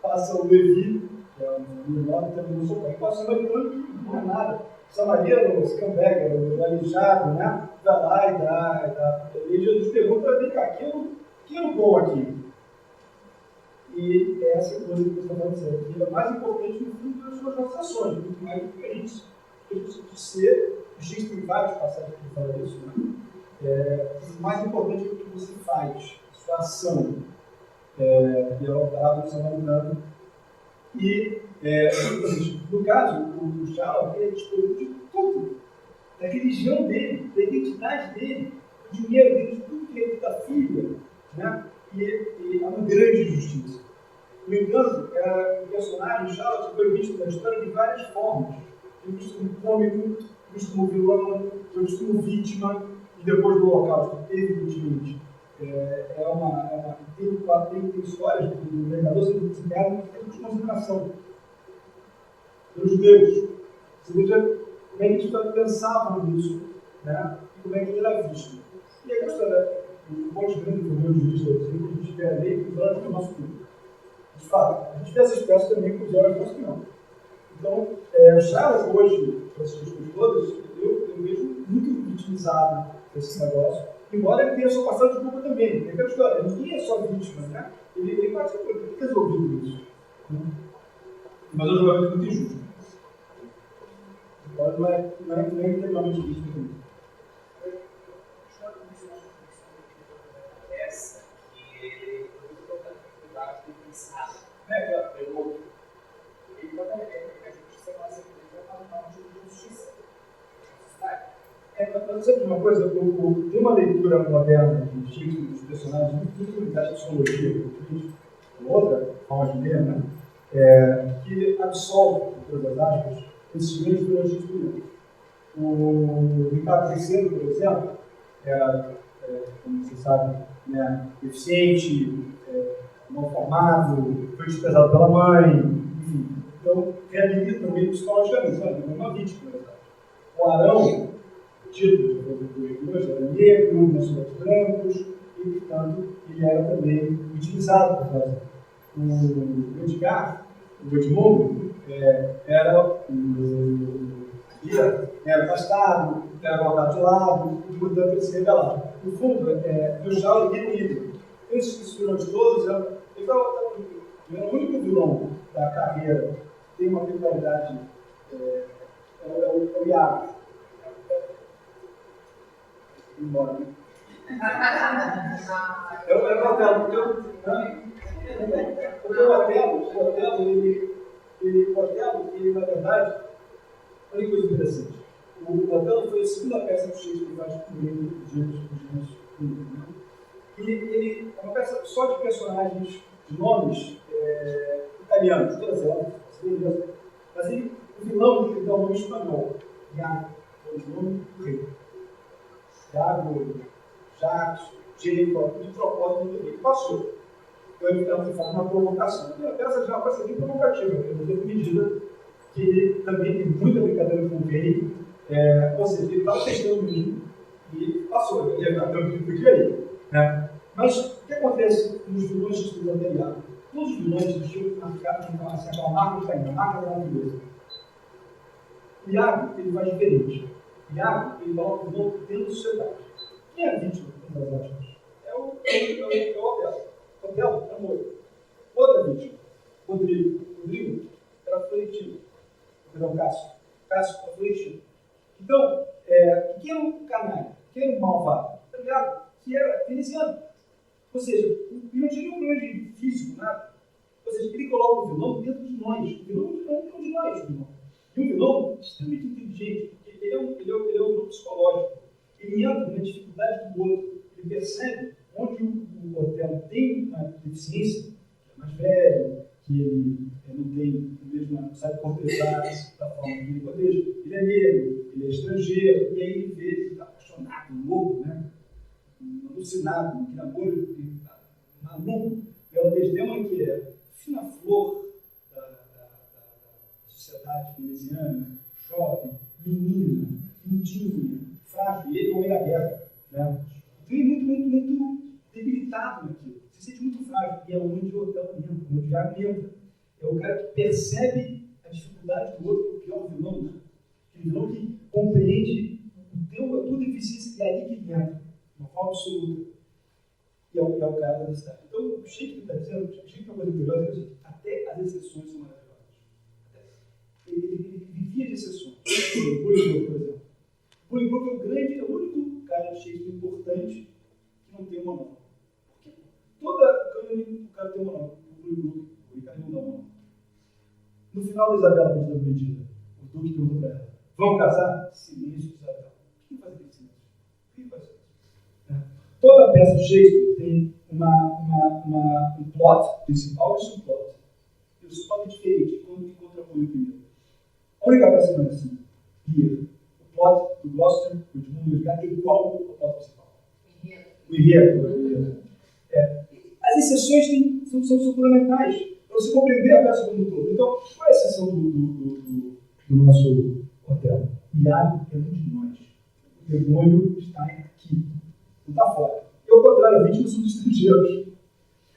Passa o Levi, que é um menor, que também não socorre. Passa o samaritano, que não é nada. O samaritano, o scambag, o aleijado, né? Vai lá e dá. E Jesus pergunta: vem cá, quem é o bom aqui? E essa coisa que você está falando, que é mais importante no fundo das suas nossas ações, muito mais do que a gente. De ser, o X tem vários passagens que falam isso, né? O mais importante é o que você faz, a sua ação, que é o parábola do samaritano. E, no caso, o Shalom é disponível de tudo, da religião dele, da identidade dele, do dinheiro dele, de tudo que ele da filha, né? E é uma grande justiça. No entanto, o personagem Shalom foi visto na história de várias formas. Foi visto como cômico, visto como vilão, foi visto como vítima, e depois do Holocausto, evidentemente. Tem histórias do mercador sendo desenhado de consideração pelos judeus. Você veja como é que eles pensavam nisso, né? E como é que ele era visto. E aquela história, o ponto grande do meu jurista, que a gente vê a lei com os olhos do nosso público. De fato, a gente vê essas peças também com os olhos do nosso não. Então, o Charles hoje, com essas questões todas, eu vejo muito vitimizado esse negócio, embora ele tenha sua passagem de culpa também. Tem aquela história, ninguém é só vítima, né? Ele pode ser resolvido isso. Né? Mas é um julgamento muito injusto. Agora não é integralmente vítima também. Essa que ele foi pensado. Mas sabe uma coisa? Tem uma leitura moderna de Shakespeare dos personagens muito ligada à psicologia, outra forma de ler, né? Que absolve, por todas as aspas, esses grandes vilões shakespearianos. O Ricardo III, por exemplo, era, como você sabe, né, deficiente, mal formado, foi desprezado pela mãe, enfim. Então, reabilita também psicologicamente, sabe? É uma vítima, na verdade. O Arão, título do era negro, nacionais brancos, e, portanto, ele era também utilizado por causa. O Edgar, o Edmundo, era afastado, era colocado de lado, e, portanto, ele se rebelava. No fundo, o Charles é o ídolo. Esses vilões todos, ele é o único vilão da carreira que tem uma peculiaridade, é o Iago. Embora, né? Eu o Otelo, ele, na verdade, Olha que coisa interessante. O Otelo foi a segunda peça que o Shakespeare faz com ele dos gêneros únicos. Né? E ele é uma peça só de personagens, de nomes italianos, todas elas, mas ele, o vilão ele dá um nome espanhol, Iago, é o nome do rei. Iago, Jacques, Jacob, de propósito ele passou. Então ele faz uma provocação. E a peça já é uma peça bem provocativa, na medida que ele também tem muita brincadeira com o rei, ou seja, ele estava testando mesmo e passou, ele ia ficar tranquilo por aí. Mas o que acontece nos vilões de estudo anterior? Todos os vilões tinham aquela marca a marca da natureza. O Iago, ele faz diferente. O Iago, ele coloca o vilão dentro da sociedade. Quem é a vítima das aspas? É o Otelo. Otelo é morto. Outra vítima, Rodrigo. Rodrigo era florentino. Perdão, Cássio. Cássio era florentino. Então, quem era o canalha? Quem era o malvado? Tá ligado? Que era veneziano. Ou seja, ele não tinha nenhum problema de físico, nada. Ou seja, ele coloca o vilão dentro de nós. O vilão não é de nós, o vilão. E um vilão extremamente inteligente, porque ele é um vilão psicológico. Ele entra na dificuldade do outro. Ele percebe onde o Otelo tem uma deficiência, que é mais velho, que ele não tem o mesmo, não sabe cortejar da forma que ele corteja. Ele é negro, ele é estrangeiro, e aí ele vê que ele está apaixonado, louco, né? Alucinado, que namoro maluco pela Desdemona, que é fina flor da sociedade veneziana, jovem, menina, lindinha, frágil, e ele é o homem da guerra. Né? Então ele é muito debilitado naquilo, se sente muito frágil, e é onde o Otelo entra, onde o Iago entra. É o cara que percebe a dificuldade do outro, o pior vilão, né? Aquele vilão que compreende a tua deficiência, e é ali que ele entra, de uma forma absoluta. E é o cara da cidade. Então, o Shakespeare está dizendo, Shakespeare é uma coisa curiosa, que até as exceções são maravilhosas. Ele vivia de exceções. Bolingbroke, por exemplo. Bolingbroke é o único cara de Shakespeare importante que não tem uma mão. Porque toda cânone do cara tem uma mão. O Bolingbroke, o Ricardo não dá uma mão. No final da Isabela Medina Medina, o Duque perguntou para ela: vamos casar? Silêncio, Isabela. O que faz aquele silêncio? O que faz isso? Toda peça de Shakespeare tem um plot principal e subplot. E o subplot é diferente quando contrapõe o primeiro. A única peça que não é assim, Lear. O plot do Gloucester, o Edmundo Edgar, é igual ao plot principal. O enredo. As exceções são fundamentais para você compreender a peça como um todo. Então, qual é a exceção do nosso Otelo? Iago é um de nós. O demônio está aqui. Não está fora. Eu, ao contrário, a vítima são dos estrangeiros.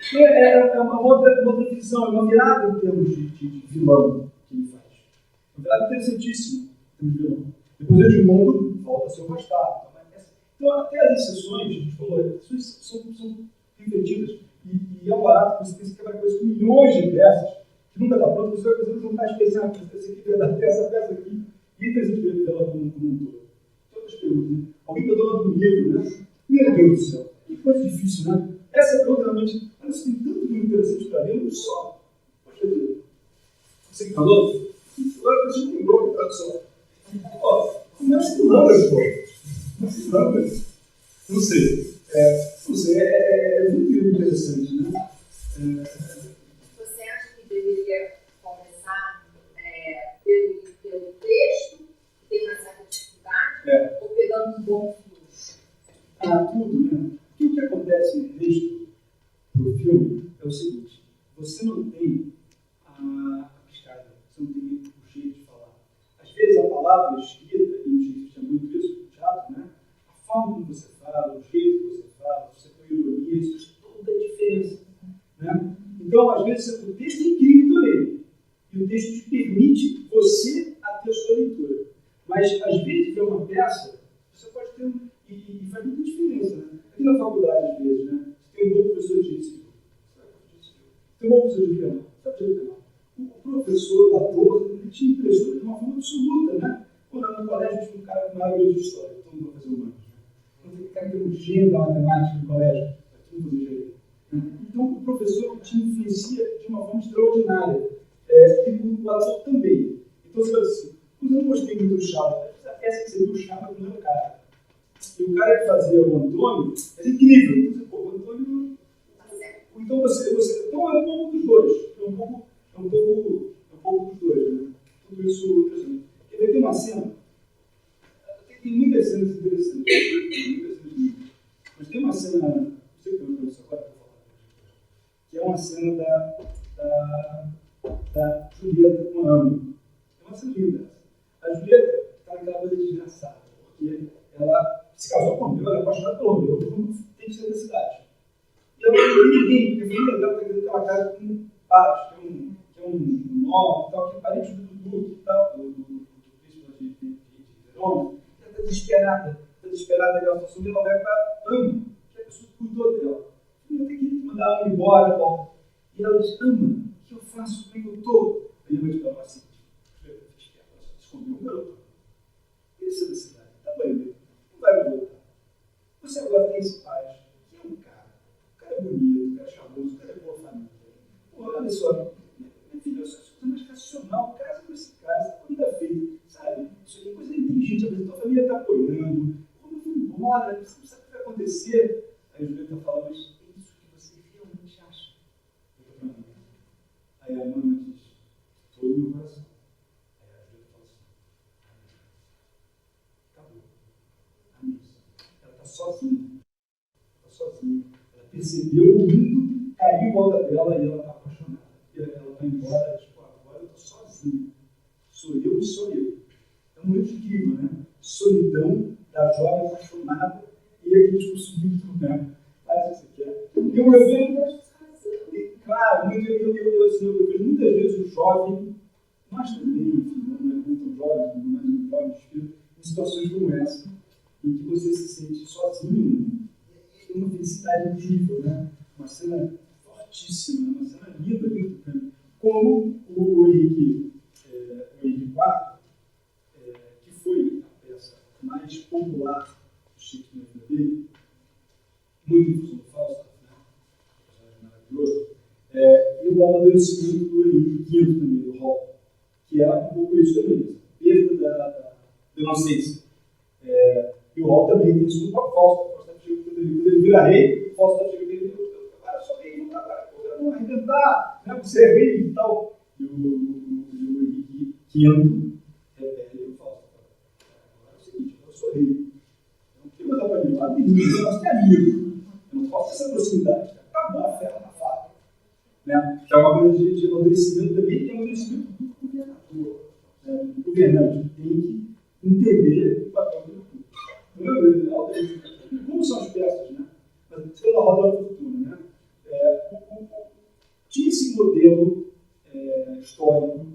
Então, é uma outra visão, é uma virada em termos de vilão que ele faz. Uma virada interessantíssima em termos de vilão. Depois o Edmundo volta a ser o bastardo. Então, até as exceções, a gente falou, as exceções são refletidas. E é um barato que você tem que quebrar coisas com milhões de peças, que nunca está pronto, você vai fazer juntar especial, essa peça aqui, e tem que ver ela como um todo. Todas as perguntas, né? Alguém está dando um livro, né? Meu Deus do céu, que coisa difícil, né? Essa pergunta realmente, parece que tem tanto livro interessante para ler, um só. Poxa vida. Você que falou, agora a gente lembrou que tradução. Ó, começa com Numbers, pô. Numbers. Não sei. É muito interessante, né? Você acha que deveria começar pelo texto, que tem uma certa dificuldade, ou pegando um bom fluxo? Tudo, né? O que acontece no texto do filme é o seguinte: você não tem a piscada, você não tem o jeito de falar. Às vezes a palavra escrita, e o Shakespeare tinha muito isso no teatro, né? A forma como você fala, o jeito que você fala, você põe ironia, isso faz toda a diferença. Né? Então, às vezes, o texto é incrível também. E o texto te permite você a ter a sua leitura. Mas, às vezes, é uma peça, você pode ter e faz muita diferença. Né? Aqui na faculdade, às vezes, né? Você tem um bom professor de direito, tem um bom professor de piano, sabe de piano? O professor, o ator, ele te impressiona de uma forma absoluta, né? Quando no colégio tinha um cara maravilhoso de história, todo mundo vai fazer humanos. Quando tem um cara que tem um gênio da matemática no colégio, vai todo mundo fazer direito. Então, o professor te influencia de uma forma extraordinária. E o ator também. Então, você vai dizer assim, eu não gostei muito do Chava. Essa peça que seria o Chava não era o cara. E o cara que fazia o Antônio é incrível. Pô, o Antônio. Então então é um pouco dos dois. É um pouco dos dois, né? Tudo isso. Quer ver, tem uma cena. Tem muitas cenas interessantes. Mas tem uma cena. Não sei o que eu não isso agora, que é uma cena da Julieta com a Ana. É uma cena linda. A Julieta está naquela coisa desgraçada, porque ela se casou com o meu, ela é apaixonada pelo meu, tem que ser da cidade. E ela não tem ninguém, porque a família dela está querendo que ela case com pais, que é um nó, que é parente do Dudu, e tal, do príncipe de Verona. Ela está desesperada daquela situação, e ela vai para Ana, que é a pessoa que cuidou dela. E eu tenho que mandar a Ana embora, tal. E ela diz: Ana, o que eu faço? Como é que eu estou? Aí eu vou te falar assim: escondeu um garoto. Isso é da cidade, está bem, não vai me voltar. Você agora tem esse pai, que é um cara. O cara é bonito, o cara é charmoso, o cara é boa família. Pô, olha só, minha filha, isso é coisa mais racional. Casa com esse cara, essa comida feita, sabe? Isso aqui é coisa inteligente, a tua família está apoiando. Quando eu vou embora, você não sabe o que vai acontecer. Aí o Julieta fala: mas é isso que você realmente acha? Aí a mãe diz: todo o meu coração. Aí a Julieta fala assim: acabou. Ela está sozinha. Ela percebeu o mundo, caiu em volta dela e ela está apaixonada. E ela vai embora, ela diz: pô, agora eu estou sozinha. Sou eu e sou eu. É um momento incrível, né? Solidão da jovem apaixonada e aquele discurso muito, né? Faz o que você quer. Eu vejo, claro, eu vejo muitas vezes o jovem, mas também, enfim, não é muito jovem, mas um jovem espírito, em situações como essa, em que você se sente sozinho. É uma felicidade incrível, né? Uma cena fortíssima, uma cena linda, muito. Como o Henrique IV, que foi a peça mais popular do Shakespeare na vida dele, muito em função do Falstaff, né? Um personagem maravilhoso. E o amadurecimento do Henrique V também, do Hall, que é um pouco isso também, perda da inocência. E o Hall também tem isso no Falstaff. Quando ele vira rei, o Falstaff chega e diz: agora sou rei, eu vou arrebentar, né? Você é rei e tal. E o Henrique V repete o Falstaff: agora é o seguinte, eu sou rei. Eu não tenho mais a família, lá tem muito, nós temos amigo. Eu não posso ter essa proximidade. Acabou a fé na faca. Né? Que é uma coisa de amadurecimento também, que é um amadurecimento do governador, né? Do governante, que tem que entender o papel do público. Como são as peças, né? Pela roda da fortuna, né? Tinha esse modelo histórico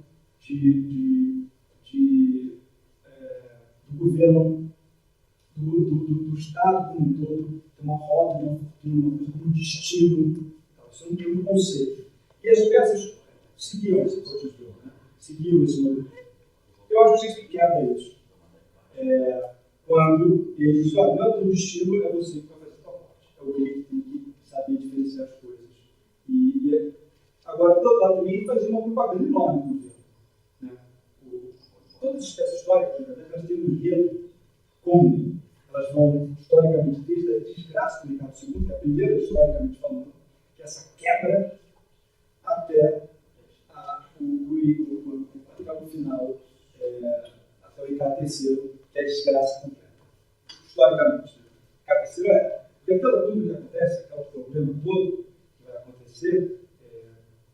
do governo, do Estado como um todo, tem uma roda de uma fortuna, uma coisa como um destino. Isso não tem um conceito. E as peças seguiam esse protocolo, né? Seguiam esse modelo. Eu acho que vocês quebram isso. Quando ele diz: olha, não é o teu destino, é você que vai fazer a tua parte. É o rei que tem que saber diferenciar as coisas. Agora, do outro lado também, fazia uma propaganda enorme do governo. Né? Todas as peças históricas, na verdade, elas têm um enredo comum. Elas vão, historicamente, desde a desgraça do Ricardo II, que é a primeira, historicamente falando, que é essa quebra, até o final, até o Ricardo III, que é a desgraça completa. Historicamente, né? Ricardo III porque aquela tudo que acontece, aquele problema todo que vai acontecer,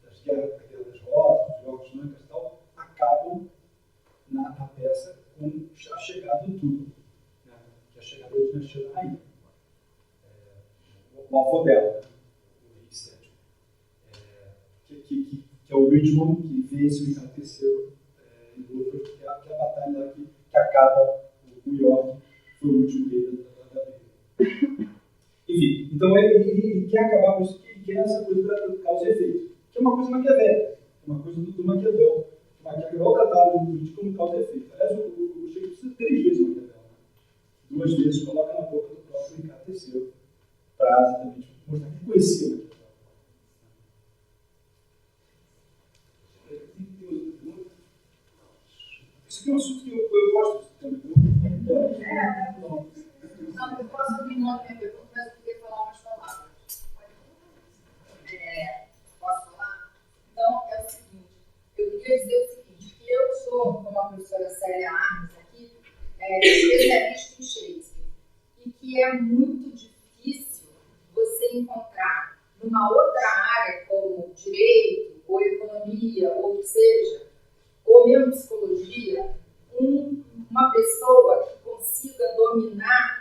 das guerras das rosas, dos jogos brancos e tal, acabam na peça com a chegada do tudo. Né? Que é a chegada da dinastia da rainha. O avô dela, o Henrique VII, que é o Richmond, que vence o Ricardo III em Louvre, que é a batalha lá que acaba o York, foi o último rei da briga. Enfim, então ele quer acabar com isso, ele quer essa coisa da causa e efeito, que é uma coisa maquiavélica, uma coisa do Maquiavel. Maquiavel tratava o político como causa e efeito. Aliás, o Shakespeare precisa 3 vezes Maquiavel. Né? 2 vezes coloca na boca do próprio Ricardo III, para exatamente mostrar que conhecia o Maquiavel. Isso aqui é um assunto que eu gosto também. Não, eu posso terminar a minha pergunta, mas eu queria falar umas palavras. Posso falar? Então, é o seguinte, eu queria dizer o seguinte, que eu sou, como a professora Célia Arnes aqui, especialista em Shakespeare, e que é muito difícil você encontrar numa outra área, como direito, ou economia, ou o que seja, ou mesmo psicologia, uma pessoa que consiga dominar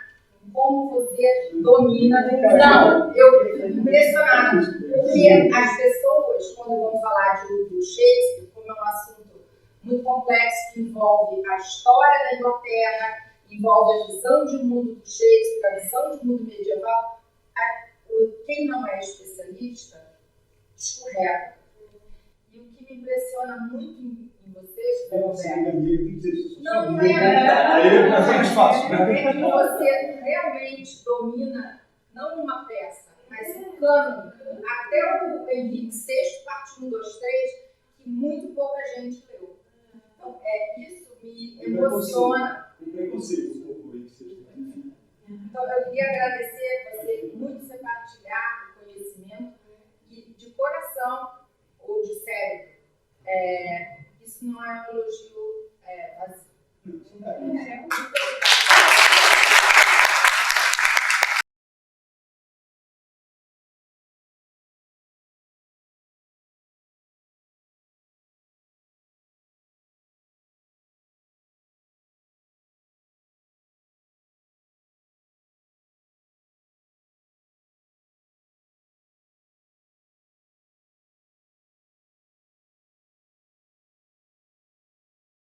como você domina. Não, eu fico impressionada, porque as pessoas, quando vão falar do Shakespeare, como é um assunto muito complexo, que envolve a história da Inglaterra, envolve a visão de mundo do Shakespeare, a visão de mundo medieval, quem não é especialista, escorrega. E o que me impressiona muito em vocês, não é mais fácil. é que você realmente domina, não uma peça, mas um cânone, até o Henrique VI, parte 1, 2, 3, que muito pouca gente leu. Então, isso me emociona. O preconceito um pouco aí. Então, eu queria agradecer a você muito você partilhar o conhecimento e de coração ou de cérebro. Isso não é um elogio vazio.